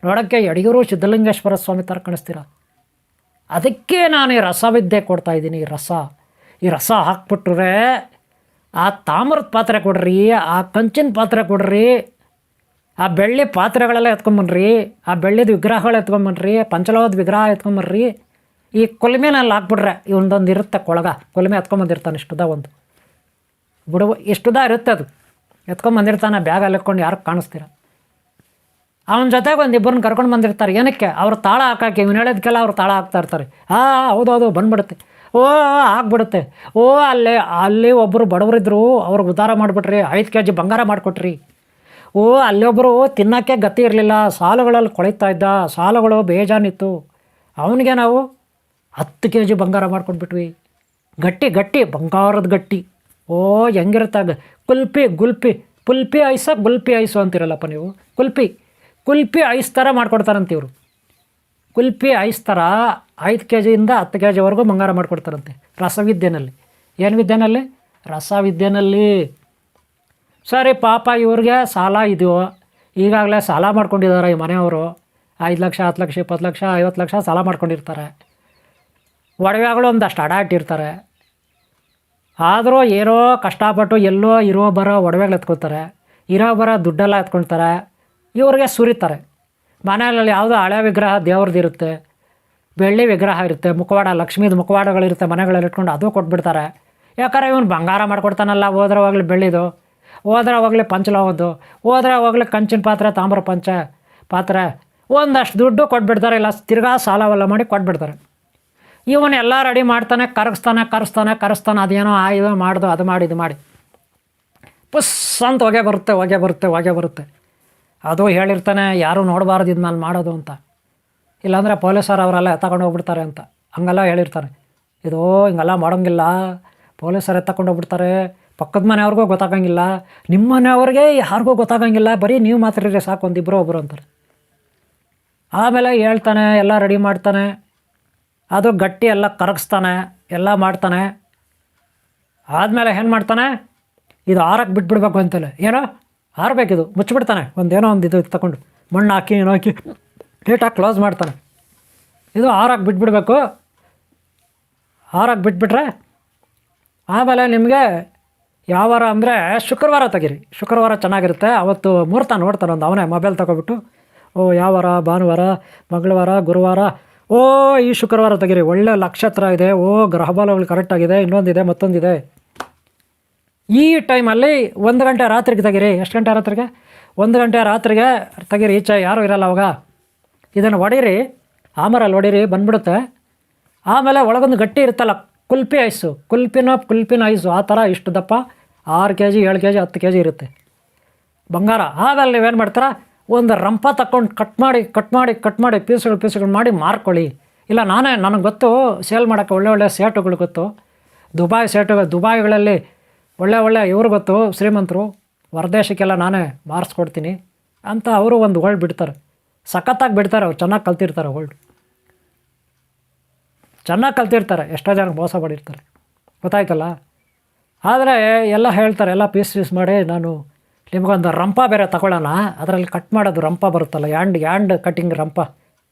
ನೋಡೋಕ್ಕೆ ಯಡಿಯೂರು ಸಿದ್ಧಲಿಂಗೇಶ್ವರ ಸ್ವಾಮಿ ಥರ ಕಾಣಿಸ್ತೀರ. ಅದಕ್ಕೆ ನಾನು ಈ ರಸವಿದ್ಯೆ ಕೊಡ್ತಾಯಿದ್ದೀನಿ. ಈ ರಸ ಹಾಕ್ಬಿಟ್ರೆ ಆ ತಾಮ್ರದ ಪಾತ್ರೆ ಕೊಡ್ರಿ, ಆ ಕಂಚಿನ ಪಾತ್ರೆ ಕೊಡ್ರಿ, ಆ ಬೆಳ್ಳಿ ಪಾತ್ರೆಗಳೆಲ್ಲ ಎತ್ಕೊಂಬನ್ರಿ, ಆ ಬೆಳ್ಳಿದ ವಿಗ್ರಹಗಳು ಎತ್ಕೊಂಬನ್ರಿ, ಪಂಚಲೋಹದ ವಿಗ್ರಹ ಎತ್ಕೊಂಬನ್ರಿ. ಈ ಕೊಲ್ಮೆನಲ್ಲಿ ಹಾಕ್ಬಿಟ್ರೆ ಇವೊಂದೊಂದು ಇರುತ್ತೆ ಕೊಳಗ, ಕೊಲ್ಮೆ ಎತ್ಕೊಂಬಂದಿರ್ತಾನೆ, ಇಷ್ಟುದ ಒಂದು ಬಿಡುವ ಇಷ್ಟುದ ಇರುತ್ತೆ, ಅದು ಎತ್ಕೊಂಬಂದಿರ್ತಾನೆ ಬ್ಯಾಗಲ್ಲಿ ಇಟ್ಕೊಂಡು ಯಾರು ಕಾಣಿಸ್ತೀರ. ಅವನ ಜೊತೆಗೆ ಒಂದು ಇಬ್ಬರನ್ನ ಕರ್ಕೊಂಡು ಬಂದಿರ್ತಾರೆ, ಏನಕ್ಕೆ? ಅವ್ರು ತಾಳ ಹಾಕೋಕ್ಕೆ, ಇವ್ನು ಹೇಳಿದ್ಕೆಲ್ಲ ಅವ್ರು ತಾಳ ಹಾಕ್ತಾ ಇರ್ತಾರೆ. ಹೌದೌದು ಬಂದ್ಬಿಡುತ್ತೆ, ಆಗ್ಬಿಡುತ್ತೆ. ಅಲ್ಲಿ ಒಬ್ಬರು ಬಡವರಿದ್ರು, ಅವ್ರಿಗೆ ಉದ್ಧಾರ ಮಾಡಿಬಿಟ್ರಿ, 5 kg ಬಂಗಾರ ಮಾಡಿಕೊಟ್ರಿ. ಅಲ್ಲಿ ಒಬ್ಬರು ತಿನ್ನೋಕ್ಕೆ ಗತಿ ಇರಲಿಲ್ಲ, ಸಾಲುಗಳಲ್ಲಿ ಕೊಳಿತಾ ಇದ್ದ, ಸಾಲುಗಳು ಬೇಜಾನಿತ್ತು, ಅವನಿಗೆ ನಾವು 10 kg ಬಂಗಾರ ಮಾಡ್ಕೊಟ್ಬಿಟ್ವಿ. ಗಟ್ಟಿ ಬಂಗಾರದ ಗಟ್ಟಿ. ಹೆಂಗಿರುತ್ತೆ ಕುಲ್ಪಿ ಐಸ ಗುಲ್ಪಿ ಐಸು ಅಂತಿರಲ್ಲಪ್ಪ ನೀವು, ಕುಲ್ಪಿ ಐಸ್ ಥರ ಮಾಡ್ಕೊಡ್ತಾರಂತೆ ಇವರು. ಕುಲ್ಪಿ ಐಸ್ ಥರ 5 kgಯಿಂದ 10 kgವರೆಗೂ ಬಂಗಾರ ಮಾಡಿಕೊಡ್ತಾರಂತೆ ರಸವಿದ್ಯೆನಲ್ಲಿ. ಏನು ವಿದ್ಯೆನಲ್ಲಿ? ರಸವಿದ್ಯೆನಲ್ಲಿ. ಸರಿ ಪಾಪ ಇವ್ರಿಗೆ ಸಾಲ ಇದೆಯೋ, ಈಗಾಗಲೇ ಸಾಲ ಮಾಡ್ಕೊಂಡಿದ್ದಾರೆ ಈ ಮನೆಯವರು, 5 ಲಕ್ಷ 10 ಲಕ್ಷ 20 ಲಕ್ಷ 50 ಲಕ್ಷ ಸಾಲ ಮಾಡ್ಕೊಂಡಿರ್ತಾರೆ. ಒಡವೆಗಳು ಒಂದಷ್ಟು ಅಡ ಇಟ್ಟಿರ್ತಾರೆ. ಆದರೂ ಏನೋ ಕಷ್ಟಪಟ್ಟು ಎಲ್ಲೋ ಇರೋ ಬರೋ ಒಡವೆಗಳು ಎತ್ಕೊಳ್ತಾರೆ, ಇರೋ ಬರೋ ದುಡ್ಡೆಲ್ಲ ಎತ್ಕೊಳ್ತಾರೆ, ಇವ್ರಿಗೆ ಸುರಿತಾರೆ. ಮನೆಯಲ್ಲಿ ಯಾವುದೋ ಹಳೆ ವಿಗ್ರಹ ದೇವ್ರದ್ದಿರುತ್ತೆ, ಬೆಳ್ಳಿ ವಿಗ್ರಹ ಇರುತ್ತೆ, ಮುಖವಾಡ ಲಕ್ಷ್ಮೀದ ಮುಖವಾಡಗಳಿರುತ್ತೆ ಮನೆಗಳಲ್ಲಿ ಇಟ್ಕೊಂಡು, ಅದು ಕೊಟ್ಬಿಡ್ತಾರೆ. ಯಾಕಂದರೆ ಇವನು ಬಂಗಾರ ಮಾಡ್ಕೊಡ್ತಾನಲ್ಲ, ಹೋದ್ರೆ ಹೋಗ್ಲಿ ಬೆಳ್ಳಿದು, ಹೋದ್ರೆ ಹೋಗ್ಲಿ ಪಂಚಲೋಹದ್ದು, ಹೋದ್ರೆ ಹೋಗ್ಲಿ ಕಂಚಿನ ಪಾತ್ರೆ, ತಾಮ್ರ ಪಾತ್ರೆ, ಒಂದಷ್ಟು ದುಡ್ಡು ಕೊಟ್ಬಿಡ್ತಾರೆ. ಇಲ್ಲ ತಿರ್ಗಾ ಸಾಲವೆಲ್ಲ ಮಾಡಿ ಕೊಟ್ಬಿಡ್ತಾರೆ. ಇವನ್ನೆಲ್ಲ ರೆಡಿ ಮಾಡ್ತಾನೆ, ಕರೆಸ್ತಾನೆ, ಅದೇನೋ ಇದು ಮಾಡ್ದು, ಅದು ಮಾಡಿ ಇದು ಮಾಡಿ ಪುಸ್ ಅಂತ ಹೊಗೆ ಬರುತ್ತೆ. ಅದು ಹೇಳಿರ್ತಾನೆ, ಯಾರೂ ನೋಡಬಾರ್ದು ಇದು ನಾನು ಮಾಡೋದು ಅಂತ, ಇಲ್ಲಾಂದರೆ ಪೊಲೀಸರು ಅವರೆಲ್ಲ ಎತ್ತಕೊಂಡು ಹೋಗ್ಬಿಡ್ತಾರೆ ಅಂತ, ಹಂಗೆಲ್ಲ ಹೇಳಿರ್ತಾರೆ. ಇದು ಹಿಂಗೆಲ್ಲ ಮಾಡೋಂಗಿಲ್ಲ, ಪೊಲೀಸರು ಎತ್ತಕೊಂಡು ಹೋಗ್ಬಿಡ್ತಾರೆ, ಪಕ್ಕದ ಮನೆಯವ್ರಿಗೂ ಗೊತ್ತಾಗಂಗಿಲ್ಲ, ನಿಮ್ಮ ಮನೆಯವ್ರಿಗೆ ಯಾರಿಗೂ ಗೊತ್ತಾಗಂಗಿಲ್ಲ, ಬರೀ ನೀವು ಮಾತ್ರ ಸಾಕು, ಒಂದಿಬ್ಬರು ಒಬ್ಬರು ಅಂತಾರೆ. ಆಮೇಲೆ ಹೇಳ್ತಾನೆ, ಎಲ್ಲ ರೆಡಿ ಮಾಡ್ತಾನೆ, ಅದು ಗಟ್ಟಿ ಎಲ್ಲ ಕರಗಿಸ್ತಾನೆ, ಎಲ್ಲ ಮಾಡ್ತಾನೆ. ಆದಮೇಲೆ ಏನು ಮಾಡ್ತಾನೆ, ಇದು ಆರಕ್ಕೆ ಬಿಟ್ಬಿಡ್ಬೇಕು ಅಂತಲೇ, ಏನೋ ಆರಬೇಕಿದು, ಮುಚ್ಚಿಬಿಡ್ತಾನೆ, ಒಂದೇನೋ ಒಂದು ಇದು ತಗೊಂಡು ಮಣ್ಣು ಹಾಕಿ ಏನೋ ಹಾಕಿ ನೀಟಾಗಿ ಕ್ಲೋಸ್ ಮಾಡ್ತಾನೆ. ಇದು ಆರಕ್ಕೆ ಬಿಟ್ಬಿಡ್ಬೇಕು. ಆರಕ್ಕೆ ಬಿಟ್ಬಿಟ್ರೆ ಆಮೇಲೆ ನಿಮಗೆ ಯಾವ ವಾರ ಅಂದರೆ ಶುಕ್ರವಾರ ತೆಗೀರಿ, ಶುಕ್ರವಾರ ಚೆನ್ನಾಗಿರುತ್ತೆ. ಅವತ್ತು ಮುಹೂರ್ತ ನೋಡ್ತಾನೆ ಒಂದು, ಅವನೇ ಮೊಬೈಲ್ ತೊಗೊಬಿಟ್ಟು, ಯಾವ ವಾರ, ಭಾನುವಾರ, ಮಂಗಳವಾರ, ಗುರುವಾರ, ಈ ಶುಕ್ರವಾರ ತೆಗೀರಿ, ಒಳ್ಳೆ ನಕ್ಷತ್ರ ಇದೆ, ಗ್ರಹಬಲಗಳು ಕರೆಕ್ಟಾಗಿದೆ, ಇನ್ನೊಂದಿದೆ, ಮತ್ತೊಂದಿದೆ. ಈ ಟೈಮಲ್ಲಿ 1 ಗಂಟೆ ರಾತ್ರಿಗೆ ತೆಗೀರಿ. ಎಷ್ಟು ಗಂಟೆ ರಾತ್ರಿಗೆ? 1 ಗಂಟೆ ರಾತ್ರಿಗೆ ತೆಗೀರಿ. ಈಚೆ ಯಾರೂ ಇರಲ್ಲ ಅವಾಗ. ಇದನ್ನು ಹೊಡೀರಿ, ಆಮರಲ್ಲಿ ಹೊಡೀರಿ, ಬಂದ್ಬಿಡುತ್ತೆ. ಆಮೇಲೆ ಒಳಗೊಂದು ಗಟ್ಟಿ ಇರುತ್ತಲ್ಲ, ಕುಲ್ಪಿನ ಐಸು, ಆ ಥರ ಇಷ್ಟು ದಪ್ಪ 6 kg 7 kg 10 kg ಇರುತ್ತೆ ಬಂಗಾರ. ಆಮೇಲೆ ನೀವೇನು ಮಾಡ್ತೀರಾ, ಒಂದು ರಂಪ ತಗೊಂಡು ಕಟ್ ಮಾಡಿ ಪೀಸ್ಗಳು ಮಾಡಿ ಮಾರ್ಕೊಳ್ಳಿ. ಇಲ್ಲ ನನಗೆ ಗೊತ್ತು ಸೇಲ್ ಮಾಡೋಕ್ಕೆ ಒಳ್ಳೆ ಸೇಟುಗಳು ಗೊತ್ತು, ದುಬಾಯಿಗಳಲ್ಲಿ ಒಳ್ಳೆ ಇವರು ಗೊತ್ತು, ಶ್ರೀಮಂತರು, ಹೊರದೇಶಕ್ಕೆಲ್ಲ ನಾನೇ ಮಾರಿಸ್ಕೊಡ್ತೀನಿ ಅಂತ ಅವರು ಒಂದು ಗೋಲ್ಡ್ ಬಿಡ್ತಾರೆ. ಸಖತ್ತಾಗಿ ಬಿಡ್ತಾರೆ ಅವ್ರು, ಚೆನ್ನಾಗಿ ಕಲ್ತಿರ್ತಾರೆ ಗೋಲ್ಡ್, ಚೆನ್ನಾಗಿ ಕಲ್ತಿರ್ತಾರೆ. ಎಷ್ಟೋ ಜನಕ್ಕೆ ಮೋಸ ಮಾಡಿರ್ತಾರೆ, ಗೊತ್ತಾಯ್ತಲ್ಲ. ಆದರೆ ಎಲ್ಲ ಹೇಳ್ತಾರೆ, ಎಲ್ಲ ಪೀಸ್ ಮಾಡಿ ನಾನು ನಿಮಗೊಂದು ರಂಪ ಬೇರೆ ತಗೊಳ್ಳೋಣ, ಅದರಲ್ಲಿ ಕಟ್ ಮಾಡೋದು ರಂಪ ಬರುತ್ತಲ್ಲ, ಯಾಂಡ್ ಕಟ್ಟಿಂಗ್ ರಂಪ,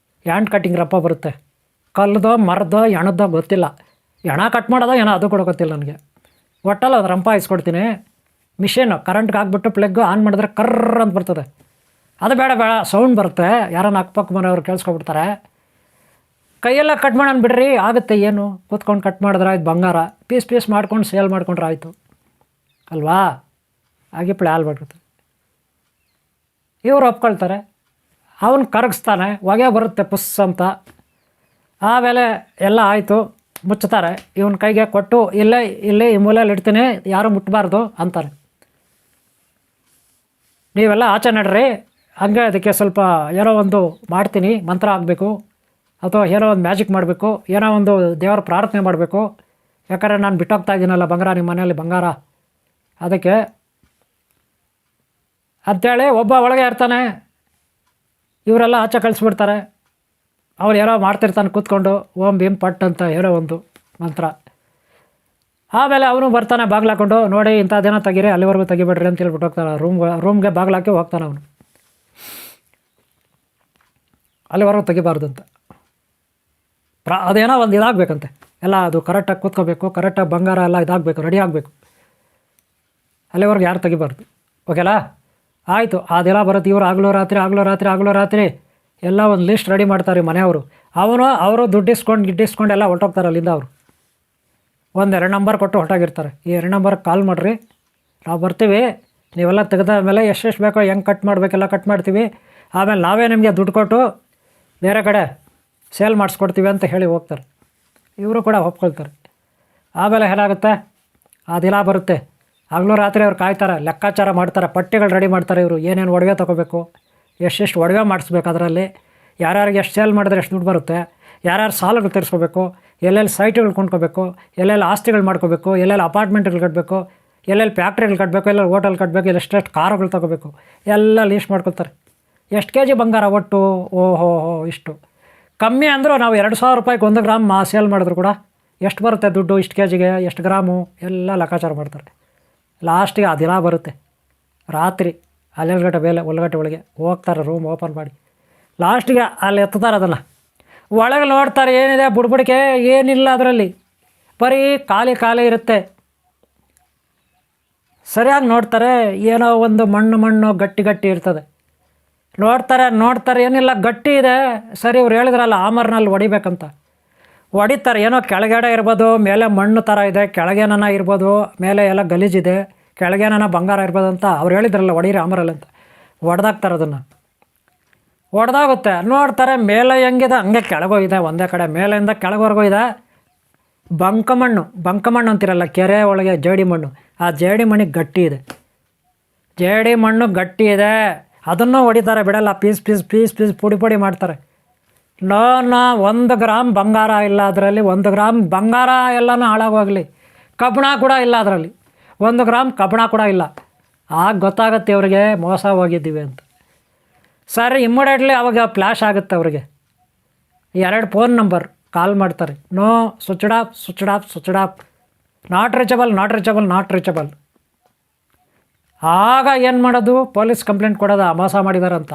ಕಟ್ಟಿಂಗ್ ರಂಪ ಬರುತ್ತೆ. ಕಲ್ಲದೋ ಮರದೋ ಎಣದೋ ಗೊತ್ತಿಲ್ಲ, ಎಣ ಕಟ್ ಮಾಡೋದೋ ಏನೋ ಅದು ಕೂಡ ಗೊತ್ತಿಲ್ಲ ನನಗೆ. ಒಟ್ಟಲ್ಲಿ ಅದು ರಂಪ ಇಸ್ಕೊಡ್ತೀನಿ. ಮಿಷಿನು ಕರೆಂಟ್ಗೆ ಹಾಕ್ಬಿಟ್ಟು ಪ್ಲಗ್ಗು ಆನ್ ಮಾಡಿದ್ರೆ ಕರ್ರ ಅಂತ ಬರ್ತದೆ. ಅದು ಬೇಡ ಸೌಂಡ್ ಬರುತ್ತೆ, ಯಾರನ್ನ ಅಕ್ಕಪಕ್ಕ ಮನೆಯವ್ರು ಕೇಳಿಸ್ಕೊಬಿಡ್ತಾರೆ. ಕೈಯೆಲ್ಲ ಕಟ್ ಮಾಡೋಣ ಬಿಡ್ರಿ, ಆಗುತ್ತೆ, ಏನು ಕೂತ್ಕೊಂಡು ಕಟ್ ಮಾಡಿದ್ರೆ ಆಯ್ತು, ಬಂಗಾರ ಪೀಸ್ ಮಾಡ್ಕೊಂಡು ಸೇಲ್ ಮಾಡ್ಕೊಂಡ್ರೆ ಆಯಿತು ಅಲ್ವಾ. ಹಾಗೆ ಪ್ಲ್ಯಾಲ್ ಬಿಡುತ್ತೆ. ಇವ್ರು ಒಪ್ಕೊಳ್ತಾರೆ, ಅವನು ಕರಗಿಸ್ತಾನೆ, ಹೊಗೆ ಬರುತ್ತೆ ಪುಸ್ ಅಂತ. ಆಮೇಲೆ ಎಲ್ಲ ಆಯಿತು, ಮುಚ್ತಾರೆ. ಇವನ ಕೈಗೆ ಕೊಟ್ಟು ಇಲ್ಲೇ ಈ ಮೂಲೆಯಲ್ಲಿ ಇಡ್ತೀನಿ, ಯಾರೂ ಮುಟ್ಟಬಾರ್ದು ಅಂತಾರೆ. ನೀವೆಲ್ಲ ಆಚೆ ನಡ್ರಿ, ಹಂಗೆ ಅದಕ್ಕೆ ಸ್ವಲ್ಪ ಏನೋ ಒಂದು ಮಾಡ್ತೀನಿ, ಮಂತ್ರ ಆಗಬೇಕು ಅಥವಾ ಏನೋ ಒಂದು ಮ್ಯಾಜಿಕ್ ಮಾಡಬೇಕು, ಏನೋ ಒಂದು ದೇವರ ಪ್ರಾರ್ಥನೆ ಮಾಡಬೇಕು. ಯಾಕಂದರೆ ನಾನು ಬಿಟ್ಟೋಗ್ತಾ ಇದ್ದೀನಲ್ಲ ಬಂಗಾರ, ನಿಮ್ಮ ಮನೆಯಲ್ಲಿ ಬಂಗಾರ, ಅದಕ್ಕೆ ಅಂಥೇಳಿ ಒಬ್ಬ ಒಳಗೆ ಇರ್ತಾನೆ. ಇವರೆಲ್ಲ ಆಚೆ ಕಳಿಸ್ಬಿಡ್ತಾರೆ. ಅವ್ರು ಏನೋ ಮಾಡ್ತಿರ್ತಾನೆ ಕೂತ್ಕೊಂಡು, ಓಂ ಭೀಮ್ ಪಟ್ ಅಂತ ಏನೋ ಒಂದು ಮಂತ್ರ. ಆಮೇಲೆ ಅವನು ಬರ್ತಾನೆ ಬಾಗಿಲಾಕೊಂಡು, ನೋಡಿ ಇಂಥ ದಿನ ತೆಗೀರಿ, ಅಲ್ಲಿವರೆಗೂ ತೆಗಿಬೇಡ್ರಿ ಅಂತ ಹೇಳ್ಬಿಟ್ಟು ಹೋಗ್ತಾನೆ. ರೂಮ್ಗೆ ಬಾಗಿಲಾಕಿ ಹೋಗ್ತಾನೆ ಅವನು, ಅಲ್ಲಿವರೆಗೂ ತೆಗಿಬಾರ್ದು ಅಂತ. ಅದೇನೋ ಒಂದು ಇದಾಗಬೇಕಂತೆ, ಎಲ್ಲ ಅದು ಕರೆಕ್ಟಾಗಿ ಕೂತ್ಕೋಬೇಕು, ಕರೆಕ್ಟಾಗಿ ಬಂಗಾರ ಎಲ್ಲ ಇದಾಗಬೇಕು, ರೆಡಿ ಆಗಬೇಕು, ಅಲ್ಲಿವರೆಗೂ ಯಾರು ತೆಗಿಬಾರ್ದು. ಓಕೆಲಾ, ಆಯಿತು. ಅದೆಲ್ಲ ಬರುತ್ತೆ. ಇವರು ಆಗಲೋ ರಾತ್ರಿ ಎಲ್ಲ ಒಂದು ಲಿಸ್ಟ್ ರೆಡಿ ಮಾಡ್ತಾರೆ ಮನೆಯವರು. ಅವರು ಗಿಡ್ಡಿಸ್ಕೊಂಡು ಎಲ್ಲ ಹೊರಟೋಗ್ತಾರೆ ಅಲ್ಲಿಂದ. ಅವರು 1-2 ನಂಬರ್ ಕೊಟ್ಟು ಹೊರಟಾಗಿರ್ತಾರೆ. ಈ 2 ನಂಬರ್ಗೆ ಕಾಲ್ ಮಾಡಿರಿ, ನಾವು ಬರ್ತೀವಿ, ನೀವೆಲ್ಲ ತೆಗೆದ ಮೇಲೆ ಎಷ್ಟೆಷ್ಟು ಬೇಕೋ ಹೆಂಗೆ ಕಟ್ ಮಾಡಬೇಕೆಲ್ಲ ಕಟ್ ಮಾಡ್ತೀವಿ, ಆಮೇಲೆ ನಾವೇ ನಿಮಗೆ ದುಡ್ಡು ಕೊಟ್ಟು ಬೇರೆ ಕಡೆ ಸೇಲ್ ಮಾಡಿಸ್ಕೊಡ್ತೀವಿ ಅಂತ ಹೇಳಿ ಹೋಗ್ತಾರೆ. ಇವರು ಕೂಡ ಒಪ್ಕೊಳ್ತಾರೆ. ಆಮೇಲೆ ಏನಾಗುತ್ತೆ, ಅದೆಲ್ಲ ಬರುತ್ತೆ. ಹಗಲು ರಾತ್ರಿ ಅವ್ರು ಕಾಯ್ತಾರೆ, ಲೆಕ್ಕಾಚಾರ ಮಾಡ್ತಾರೆ, ಪಟ್ಟಿಗಳು ರೆಡಿ ಮಾಡ್ತಾರೆ. ಇವರು ಏನೇನು ಒಡವೆ ತೊಗೋಬೇಕು, ಎಷ್ಟೆಷ್ಟು ಒಡವೆ ಮಾಡಿಸ್ಬೇಕು, ಅದರಲ್ಲಿ ಯಾರ್ಯಾರಿಗೆ ಎಷ್ಟು ಸೇಲ್ ಮಾಡಿದ್ರೆ ಎಷ್ಟು ದುಡ್ಡು ಬರುತ್ತೆ, ಯಾರ್ಯಾರು ಸಾಲಗಳು ತೀರಿಸ್ಕೋಬೇಕು, ಎಲ್ಲೆಲ್ಲಿ ಸೈಟ್ಗಳು ಕೊಂಡ್ಕೋಬೇಕು, ಎಲ್ಲೆಲ್ಲಿ ಆಸ್ತಿಗಳು ಮಾಡ್ಕೋಬೇಕು, ಎಲ್ಲೆಲ್ಲಿ ಅಪಾರ್ಟ್ಮೆಂಟ್ಗಳು ಕಟ್ಟಬೇಕು, ಎಲ್ಲೆಲ್ಲಿ ಫ್ಯಾಕ್ಟ್ರಿಗಳು ಕಟ್ಟಬೇಕು, ಎಲ್ಲೆಲ್ಲಿ ಹೋಟೆಲ್ ಕಟ್ಟಬೇಕು, ಇಲ್ಲ ಎಷ್ಟೆಷ್ಟು ಕಾರುಗಳು ತೊಗೋಬೇಕು, ಎಲ್ಲ ಲೀಸ್ಟ್ ಮಾಡ್ಕೊಳ್ತಾರೆ. ಎಷ್ಟು ಕೆ ಜಿ ಬಂಗಾರ ಒಟ್ಟು, ಓಹೋ ಇಷ್ಟು ಕಮ್ಮಿ ಅಂದರೂ ನಾವು 2,000 ರೂಪಾಯಿಗೆ 1 ಗ್ರಾಮ್ ಸೇಲ್ ಮಾಡಿದ್ರು ಕೂಡ ಎಷ್ಟು ಬರುತ್ತೆ ದುಡ್ಡು, ಇಷ್ಟು ಕೆ ಜಿಗೆ ಎಷ್ಟು ಗ್ರಾಮು, ಎಲ್ಲ ಲೆಕ್ಕಾಚಾರ ಮಾಡ್ತಾರೆ. ಲಾಸ್ಟಿಗೆ ಆ ದಿನ ಬರುತ್ತೆ ರಾತ್ರಿ, ಅಲ್ಲೆಲ್ಗಟ್ಟೆ ಒಳಗಟ್ಟೆ ಒಳಗೆ ಹೋಗ್ತಾರೆ, ರೂಮ್ ಓಪನ್ ಮಾಡಿ ಲಾಸ್ಟಿಗೆ ಅಲ್ಲಿ ಎತ್ತಾರೆ. ಅದನ್ನು ಒಳಗೆ ನೋಡ್ತಾರೆ, ಏನಿದೆ ಬುಡ್ಬುಡಿಕೆ, ಏನಿಲ್ಲ ಅದರಲ್ಲಿ, ಬರೀ ಖಾಲಿ ಇರುತ್ತೆ. ಸರಿಯಾಗಿ ನೋಡ್ತಾರೆ, ಏನೋ ಒಂದು ಮಣ್ಣು ಗಟ್ಟಿ ಇರ್ತದೆ. ನೋಡ್ತಾರೆ ಏನಿಲ್ಲ, ಗಟ್ಟಿ ಇದೆ. ಸರಿ, ಇವ್ರು ಹೇಳಿದ್ರಲ್ಲ ಆಮರ್ನಲ್ಲಿ ಹೊಡಿಬೇಕಂತ, ಹೊಡಿತಾರೆ. ಏನೋ ಕೆಳಗಡೆ ಇರ್ಬೋದು, ಮೇಲೆ ಮಣ್ಣು ಥರ ಇದೆ, ಕೆಳಗೇನ ಇರ್ಬೋದು, ಮೇಲೆ ಎಲ್ಲ ಗಲೀಜಿದೆ, ಕೆಳಗೇನ ಬಂಗಾರ ಇರ್ಬೋದು ಅಂತ ಅವ್ರು ಹೇಳಿದ್ರಲ್ಲ ಹೊಡೀರಿ ಆಮರಲ್ಲಿ ಅಂತ. ಹೊಡೆದಾಕ್ತಾರೆ, ಅದನ್ನು ಹೊಡೆದಾಗುತ್ತೆ. ನೋಡ್ತಾರೆ ಮೇಲೆ ಹೆಂಗಿದೆ, ಹಂಗೆ ಕೆಳಗೋಗಿದೆ, ಒಂದೇ ಕಡೆ ಮೇಲೆಯಿಂದ ಕೆಳಗವರೆಗೂ ಇದೆ. ಬಂಕಮಣ್ಣು ಅಂತಿರಲ್ಲ, ಕೆರೆ ಒಳಗೆ ಜೇಡಿ ಮಣ್ಣು, ಆ ಜೇಡಿ ಮಣ್ಣಿಗೆ ಗಟ್ಟಿ ಇದೆ, ಜೇಡಿ ಮಣ್ಣು ಗಟ್ಟಿ ಇದೆ. ಅದನ್ನು ಹೊಡಿತಾರೆ, ಬಿಡಲ್ಲ, ಪೀಸ್ ಪುಡಿ ಮಾಡ್ತಾರೆ. ನೋ 1 ಗ್ರಾಮ್ ಬಂಗಾರ ಇಲ್ಲ ಅದರಲ್ಲಿ, 1 ಗ್ರಾಮ್ ಬಂಗಾರ ಎಲ್ಲನೂ ಹಾಳಾಗೋಗಲಿ, ಕಬ್ಬಣ ಕೂಡ ಇಲ್ಲ ಅದರಲ್ಲಿ, 1 ಗ್ರಾಮ್ ಕಬ್ಬಣ ಕೂಡ ಇಲ್ಲ. ಆಗ ಗೊತ್ತಾಗುತ್ತೆ ಇವ್ರಿಗೆ ಮೋಸ ಹೋಗಿದ್ದೀವಿ ಅಂತ. ಸರಿ, ಇಮ್ಮಿಡಿಯೇಟ್ಲಿ ಅವಾಗ ಫ್ಲ್ಯಾಶ್ ಆಗುತ್ತೆ ಅವ್ರಿಗೆ. 2 ಫೋನ್ ನಂಬರ್ ಕಾಲ್ ಮಾಡ್ತಾರೆ, no, switched off, not reachable. ಆಗ ಏನು ಮಾಡೋದು, ಪೊಲೀಸ್ ಕಂಪ್ಲೇಂಟ್ ಕೊಡೋದು, ಮೋಸ ಮಾಡಿದಾರಂತ.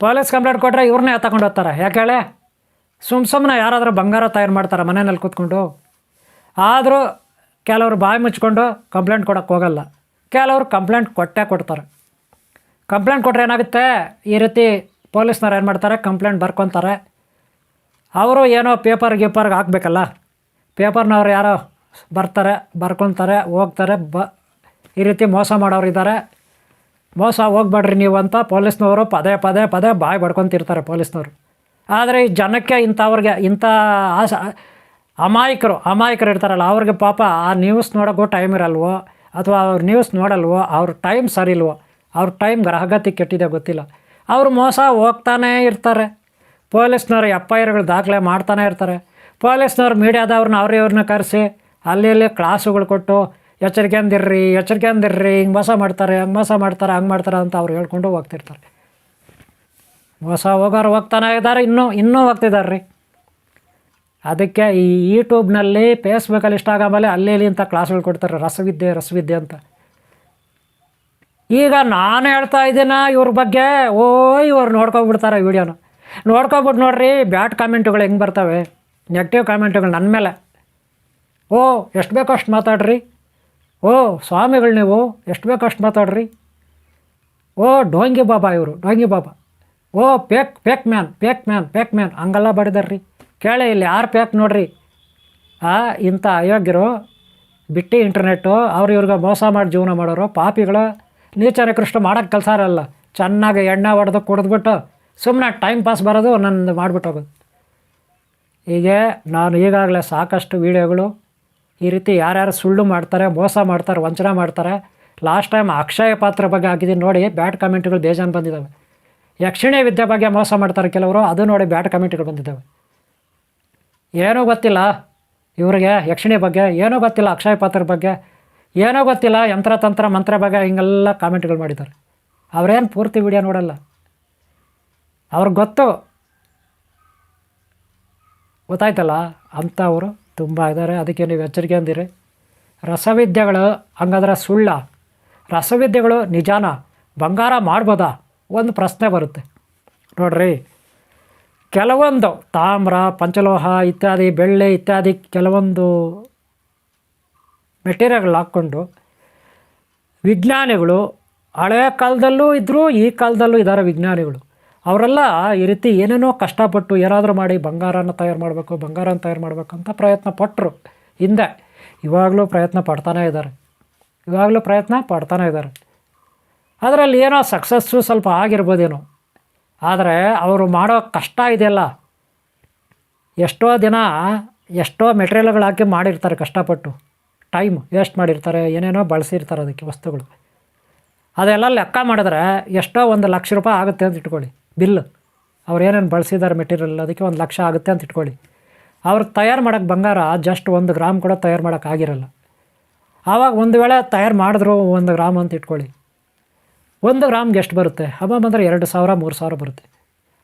ಪೊಲೀಸ್ ಕಂಪ್ಲೇಂಟ್ ಕೊಟ್ಟರೆ ಇವ್ರನ್ನೇ ತಗೊಂಡು ಹೋಗ್ತಾರೆ. ಯಾಕೆ ಹೇಳಿ, ಸುಮ್ಮನೆ ಯಾರಾದರೂ ಬಂಗಾರ ತಯಾರು ಮಾಡ್ತಾರೆ ಮನೆಯಲ್ಲಿ ಕೂತ್ಕೊಂಡು. ಆದರೂ ಕೆಲವರು ಬಾಯಿ ಮುಚ್ಕೊಂಡು ಕಂಪ್ಲೇಂಟ್ ಕೊಡೋಕ್ಕೆ ಹೋಗಲ್ಲ, ಕೆಲವರು ಕಂಪ್ಲೇಂಟ್ ಕೊಡ್ತಾರೆ. ಕಂಪ್ಲೇಂಟ್ ಕೊಟ್ಟರೆ ಏನಾಗುತ್ತೆ, ಈ ರೀತಿ ಪೊಲೀಸ್ನವ್ರು ಏನು ಮಾಡ್ತಾರೆ, ಕಂಪ್ಲೇಂಟ್ ಬರ್ಕೊತಾರೆ. ಅವರು ಏನೋ ಪೇಪರ್ಗೆ ಹಾಕಬೇಕಲ್ಲ, ಪೇಪರ್ನವ್ರು ಯಾರೋ ಬರ್ತಾರೆ, ಬರ್ಕೊತಾರೆ, ಹೋಗ್ತಾರೆ. ಈ ರೀತಿ ಮೋಸ ಮಾಡೋರು ಇದ್ದಾರೆ, ಮೋಸ ಹೋಗ್ಬೇಡ್ರಿ ನೀವು ಅಂತ ಪೊಲೀಸ್ನವರು ಪದೇ ಬಾಯಿ ಬಡ್ಕೊತಿರ್ತಾರೆ ಪೊಲೀಸ್ನವರು. ಆದರೆ ಈ ಜನಕ್ಕೆ ಇಂಥ ಅಮಾಯಕರು ಇರ್ತಾರಲ್ಲ, ಅವ್ರಿಗೆ ಪಾಪ ಆ ನ್ಯೂಸ್ ನೋಡೋಕ್ಕೂ ಟೈಮ್ ಇರಲ್ವೋ, ಅಥವಾ ಅವ್ರು ನ್ಯೂಸ್ ನೋಡಲ್ವೋ, ಅವ್ರ ಟೈಮ್ ಸರಿ ಇಲ್ವೋ, ಅವ್ರ ಟೈಮ್ ಗ್ರಹಗತಿ ಕೆಟ್ಟಿದೆ ಗೊತ್ತಿಲ್ಲ, ಅವರು ಮೋಸ ಹೋಗ್ತಾನೇ ಇರ್ತಾರೆ. ಪೊಲೀಸ್ನವ್ರು FIRಗಳು ದಾಖಲೆ ಮಾಡ್ತಾನೆ ಇರ್ತಾರೆ. ಪೊಲೀಸ್ನವ್ರು ಮೀಡಿಯಾದವ್ರನ್ನ ಇವ್ರನ್ನ ಕರೆಸಿ ಅಲ್ಲಿ ಕ್ಲಾಸುಗಳು ಕೊಟ್ಟು ಎಚ್ಚರಿಕೆ ಅಂದಿರ್ರಿ, ಹಿಂಗೆ ಮೋಸ ಮಾಡ್ತಾರೆ, ಹಂಗೆ ಮಾಡ್ತಾರೆ ಅಂತ ಅವ್ರು ಹೇಳ್ಕೊಂಡು ಹೋಗ್ತಿರ್ತಾರೆ. ಮೋಸ ಹೋಗೋರು ಹೋಗ್ತಾನೆ ಇದ್ದಾರೆ, ಇನ್ನೂ ಹೋಗ್ತಿದ್ದಾರೆ ರೀ. ಅದಕ್ಕೆ ಈ ಯೂಟ್ಯೂಬ್ನಲ್ಲಿ ಫೇಸ್ಬುಕ್ಕಲ್ಲಿ ಇನ್ಸ್ಟಾಗ್ರಾಮಲ್ಲಿ ಅಲ್ಲಿ ಇಲ್ಲಿ ಅಂತ ಕ್ಲಾಸ್ಗಳು ಕೊಡ್ತಾರೆ, ರಸವಿದ್ಯೆ ಅಂತ. ಈಗ ನಾನು ಹೇಳ್ತಾ ಇದ್ದೀನ ಇವ್ರ ಬಗ್ಗೆ, ಇವ್ರು ನೋಡ್ಕೊಬಿಡ್ತಾರೆ ವೀಡಿಯೋನ. ನೋಡ್ಕೊಬಿಟ್ಟು ನೋಡ್ರಿ ಬ್ಯಾಡ್ ಕಾಮೆಂಟುಗಳು ಹೆಂಗೆ ಬರ್ತವೆ, ನೆಗೆಟಿವ್ ಕಾಮೆಂಟುಗಳು ನನ್ನ ಮೇಲೆ. ಎಷ್ಟು ಬೇಕೋ ಅಷ್ಟು ಮಾತಾಡ್ರಿ. ಸ್ವಾಮಿಗಳು ನೀವು ಎಷ್ಟು ಬೇಕೋ ಅಷ್ಟು ಮಾತಾಡ್ರಿ. ಡೋಂಗಿ ಬಾಬಾ ಇವರು, ಡೋಂಗಿ ಬಾಬಾ. ಫೇಕ್ ಮ್ಯಾನ್ ಹಂಗೆಲ್ಲ ಬಡಿದಾರ್ರಿ. ಕೇಳಿ ಇಲ್ಲಿ ಯಾರು ಫೇಕ್ ನೋಡ್ರಿ. ಇಂಥ ಅಯೋಗ್ಯರು ಬಿಟ್ಟು ಇಂಟರ್ನೆಟ್ಟು ಇವ್ರಿಗೆ ಮೋಸ ಮಾಡಿ ಜೀವನ ಮಾಡೋರು ಪಾಪಿಗಳು. ನೀಚ ಕೃಷ್ಣ ಮಾಡೋಕ್ಕೆ ಕೆಲಸ ಇರಲ್ಲ. ಚೆನ್ನಾಗಿ ಎಣ್ಣೆ ಹೊಡೆದು ಕುಡಿದ್ಬಿಟ್ಟು ಸುಮ್ಮನೆ ಟೈಮ್ ಪಾಸ್ ಬರೋದು, ನನ್ನದು ಮಾಡಿಬಿಟ್ಟು ಹೋಗೋದು. ಹೀಗೆ ನಾನು ಈಗಾಗಲೇ ಸಾಕಷ್ಟು ವೀಡಿಯೋಗಳು ಈ ರೀತಿ ಯಾರ್ಯಾರು ಸುಳ್ಳು ಮಾಡ್ತಾರೆ, ಮೋಸ ಮಾಡ್ತಾರೆ, ವಂಚನೆ ಮಾಡ್ತಾರೆ. ಲಾಸ್ಟ್ ಟೈಮ್ ಅಕ್ಷಯ ಪಾತ್ರ ಬಗ್ಗೆ ಹಾಕಿದ್ದೀನಿ ನೋಡಿ, ಬ್ಯಾಡ್ ಕಮೆಂಟ್ಗಳು ಬೇಜಾನು ಬಂದಿದ್ದಾವೆ. ಯಕ್ಷಿಣಿ ವಿದ್ಯೆ ಬಗ್ಗೆ ಮೋಸ ಮಾಡ್ತಾರೆ ಕೆಲವರು, ಅದು ನೋಡಿ ಬ್ಯಾಡ್ ಕಮೆಂಟ್ಗಳು ಬಂದಿದ್ದಾವೆ. ಏನೂ ಗೊತ್ತಿಲ್ಲ ಇವರಿಗೆ, ಯಕ್ಷಿಣಿ ಬಗ್ಗೆ ಏನೂ ಗೊತ್ತಿಲ್ಲ, ಅಕ್ಷಯ ಪಾತ್ರ ಬಗ್ಗೆ ಏನೋ ಗೊತ್ತಿಲ್ಲ, ಯಂತ್ರ ಮಂತ್ರ ಬಗ್ಗೆ ಹಿಂಗೆಲ್ಲ ಕಾಮೆಂಟ್ಗಳು ಮಾಡಿದ್ದಾರೆ. ಅವರೇನು ಪೂರ್ತಿ ವಿಡಿಯೋ ನೋಡಲ್ಲ, ಅವ್ರಿಗೆ ಗೊತ್ತಾಯ್ತಲ್ಲ ಅಂಥವರು ತುಂಬ ಇದ್ದಾರೆ. ಅದಕ್ಕೆ ನೀವು ಎಚ್ಚರಿಕೆ ಅಂದಿರಿ. ರಸವಿದ್ಯೆಗಳು ಹಂಗಾದ್ರೆ ಸುಳ್ಳ? ರಸವಿದ್ಯೆಗಳು ನಿಜಾನ? ಬಂಗಾರ ಮಾಡ್ಬೋದಾ? ಒಂದು ಪ್ರಶ್ನೆ ಬರುತ್ತೆ ನೋಡ್ರಿ. ಕೆಲವೊಂದು ತಾಮ್ರ, ಪಂಚಲೋಹ ಇತ್ಯಾದಿ, ಬೆಳ್ಳಿ ಇತ್ಯಾದಿ ಕೆಲವೊಂದು ಮೆಟೀರಿಯಲ್ಗಳು ಹಾಕ್ಕೊಂಡು ವಿಜ್ಞಾನಿಗಳು ಹಳೆಯ ಕಾಲದಲ್ಲೂ ಇದ್ದರು, ಈ ಕಾಲದಲ್ಲೂ ಇದ್ದಾರೆ ವಿಜ್ಞಾನಿಗಳು. ಅವರೆಲ್ಲ ಈ ರೀತಿ ಏನೇನೋ ಕಷ್ಟಪಟ್ಟು ಏನಾದರೂ ಮಾಡಿ ಬಂಗಾರನ ತಯಾರು ಮಾಡಬೇಕು ಅಂತ ಪ್ರಯತ್ನ ಪಟ್ಟರು ಹಿಂದೆ. ಇವಾಗಲೂ ಪ್ರಯತ್ನ ಪಡ್ತಾನೇ ಇದ್ದಾರೆ. ಅದರಲ್ಲಿ ಏನೋ ಸಕ್ಸಸ್ಸು ಸ್ವಲ್ಪ ಆಗಿರ್ಬೋದೇನೋ. ಆದರೆ ಅವರು ಮಾಡೋ ಕಷ್ಟ ಇದೆಯಲ್ಲ, ಎಷ್ಟೋ ದಿನ ಎಷ್ಟೋ ಮೆಟೀರಿಯಲ್ಗಳು ಹಾಕಿ ಮಾಡಿರ್ತಾರೆ, ಕಷ್ಟಪಟ್ಟು ಟೈಮ್ ವೇಸ್ಟ್ ಮಾಡಿರ್ತಾರೆ, ಏನೇನೋ ಬಳಸಿರ್ತಾರೆ ಅದಕ್ಕೆ ವಸ್ತುಗಳು. ಅದೆಲ್ಲ ಲೆಕ್ಕ ಮಾಡಿದ್ರೆ ಎಷ್ಟೋ 1,00,000 ರೂಪಾಯಿ ಆಗುತ್ತೆ ಅಂತ ಇಟ್ಕೊಳ್ಳಿ ಬಿಲ್ಲು. ಅವ್ರು ಏನೇನು ಬಳಸಿದ್ದಾರೆ ಮೆಟೀರಿಯಲ್, ಅದಕ್ಕೆ 1,00,000 ಆಗುತ್ತೆ ಅಂತ ಇಟ್ಕೊಳ್ಳಿ. ಅವ್ರು ತಯಾರು ಮಾಡೋಕ್ಕೆ ಬಂಗಾರ ಜಸ್ಟ್ 1 ಗ್ರಾಮ್ ಕೂಡ ತಯಾರು ಮಾಡೋಕ್ಕಾಗಿರಲ್ಲ. ಆವಾಗ ಒಂದು ವೇಳೆ ತಯಾರು ಮಾಡಿದ್ರು 1 ಗ್ರಾಮ್ ಅಂತ ಇಟ್ಕೊಳ್ಳಿ, 1 ಗ್ರಾಮ್ಗೆ ಎಷ್ಟು ಬರುತ್ತೆ? ಹಬ್ಬ ಬಂದರೆ 2,000 3,000 ಬರುತ್ತೆ.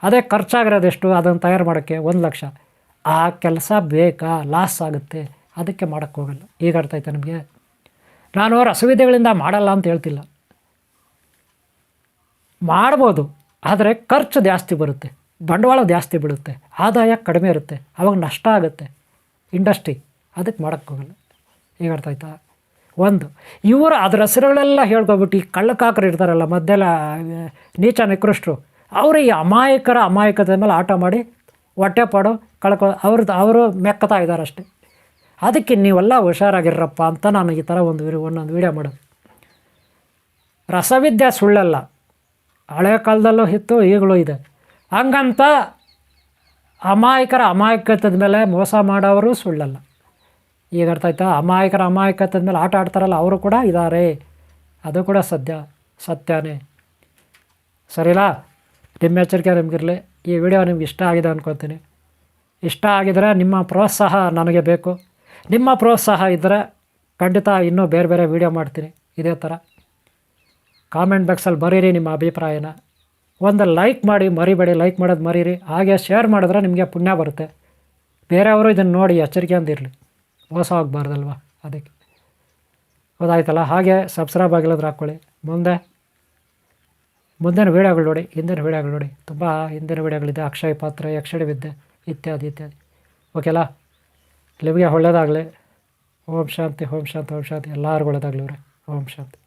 ಅದೇ ಖರ್ಚಾಗಿರೋದು ಎಷ್ಟು ಅದನ್ನು ತಯಾರು ಮಾಡೋಕ್ಕೆ? 1,00,000. ಆ ಕೆಲಸ ಬೇಕಾ? ಲಾಸ್ ಆಗುತ್ತೆ, ಅದಕ್ಕೆ ಮಾಡೋಕ್ಕೋಗಲ್ಲ. ಈಗ ಅರ್ಥ ಆಯ್ತಾ ನಿಮಗೆ? ನಾನು ರಸವಿದ್ಯೆಗಳಿಂದ ಮಾಡಲ್ಲ ಅಂತ ಹೇಳ್ತಿಲ್ಲ, ಮಾಡ್ಬೋದು. ಆದರೆ ಖರ್ಚು ಜಾಸ್ತಿ ಬರುತ್ತೆ, ಬಂಡವಾಳ ಜಾಸ್ತಿ ಬೀಳುತ್ತೆ, ಆದಾಯ ಕಡಿಮೆ ಇರುತ್ತೆ, ಆವಾಗ ನಷ್ಟ ಆಗುತ್ತೆ ಇಂಡಸ್ಟ್ರಿ. ಅದಕ್ಕೆ ಮಾಡೋಕ್ಕೋಗಲ್ಲ. ಈಗ ಅರ್ಥ ಆಯ್ತಾ? ಒಂದು ಇವರು ಅದ್ರ ಹೆಸರುಗಳೆಲ್ಲ ಹೇಳ್ಕೊಬಿಟ್ಟು ಈ ಕಳ್ಳಕಾಕರು ಇರ್ತಾರಲ್ಲ, ಮಧ್ಯೆಲ್ಲ ನೀಚ ನಿಕೃಷ್ಟರು, ಅವರು ಈ ಅಮಾಯಕತೆ ಮೇಲೆ ಆಟ ಮಾಡಿ ಹೊಟ್ಟೆ ಪಾಡು ಅವರು ಮೆಕ್ಕತಾ ಇದ್ದಾರೆ ಅಷ್ಟೇ. ಅದಕ್ಕೆ ನೀವೆಲ್ಲ ಹುಷಾರಾಗಿರ್ರಪ್ಪ ಅಂತ ನಾನು ಈ ಥರ ಒಂದೊಂದು ವೀಡಿಯೋ ಮಾಡೋದು. ರಸವಿದ್ಯೆ ಸುಳ್ಳಲ್ಲ, ಹಳೆಯ ಕಾಲದಲ್ಲೂ ಇತ್ತು, ಈಗಲೂ ಇದೆ. ಹಂಗಂತ ಅಮಾಯಕತೆದ ಮೇಲೆ ಮೋಸ ಮಾಡೋರು ಸುಳ್ಳಲ್ಲ. ಈಗ ಅರ್ಥ ಆಯ್ತಾ? ಅಮಾಯಕತೆದ ಮೇಲೆ ಆಟ ಆಡ್ತಾರಲ್ಲ, ಅವರು ಕೂಡ ಇದ್ದಾರೆ, ಅದು ಕೂಡ ಸತ್ಯನೇ. ಸರಿನಾ? ನಿಮ್ಮ ಎಚ್ಚರಿಕೆ ನಿಮಗಿರಲಿ. ಈ ವಿಡಿಯೋ ನಿಮ್ಗೆ ಇಷ್ಟ ಆಗಿದೆ ಅಂದ್ಕೊತೀನಿ. ಇಷ್ಟ ಆಗಿದರೆ ನಿಮ್ಮ ಪ್ರೋತ್ಸಾಹ ನನಗೆ ಬೇಕು. ನಿಮ್ಮ ಪ್ರೋತ್ಸಾಹ ಇದ್ದರೆ ಖಂಡಿತ ಇನ್ನೂ ಬೇರೆ ವೀಡಿಯೋ ಮಾಡ್ತೀನಿ ಇದೇ ಥರ. ಕಾಮೆಂಟ್ ಬಾಕ್ಸಲ್ಲಿ ಬರೀರಿ ನಿಮ್ಮ ಅಭಿಪ್ರಾಯನ. ಒಂದು ಲೈಕ್ ಮಾಡಿ ಮರಿಬೇಡಿ, ಲೈಕ್ ಮಾಡೋದು ಮರೀರಿ. ಹಾಗೆ ಶೇರ್ ಮಾಡಿದ್ರೆ ನಿಮಗೆ ಪುಣ್ಯ ಬರುತ್ತೆ. ಬೇರೆಯವರು ಇದನ್ನು ನೋಡಿ ಎಚ್ಚರಿಕೆ ಅಂದಿರಲಿ, ಮೋಸ ಹೋಗಬಾರ್ದಲ್ವ, ಅದಕ್ಕೆ. ಗೊತ್ತಾಯ್ತಲ್ಲ? ಹಾಗೆ ಸಬ್ಸ್ಕ್ರೈಬ್ ಆಗಿಲ್ಲದ್ರೆ ಹಾಕ್ಕೊಳ್ಳಿ. ಮುಂದಿನ ವೀಡಿಯೋಗಳು ನೋಡಿ, ಹಿಂದಿನ ವೀಡಿಯೋಗಳು ನೋಡಿ, ತುಂಬ ಹಿಂದಿನ ವೀಡಿಯೋಗಳಿದೆ. ಅಕ್ಷಯ ಪಾತ್ರ, ಯಕ್ಷಿಣಿ ವಿದ್ಯೆ ಇತ್ಯಾದಿ. ಓಕೆಲಾ? ನಿಮಗೆ ಒಳ್ಳೆಯದಾಗಲಿ. ಓಂ ಶಾಂತಿ. ಎಲ್ಲರಿಗೂ ಒಳ್ಳೆಯದಾಗಲಿ. ಓಂ ಶಾಂತಿ.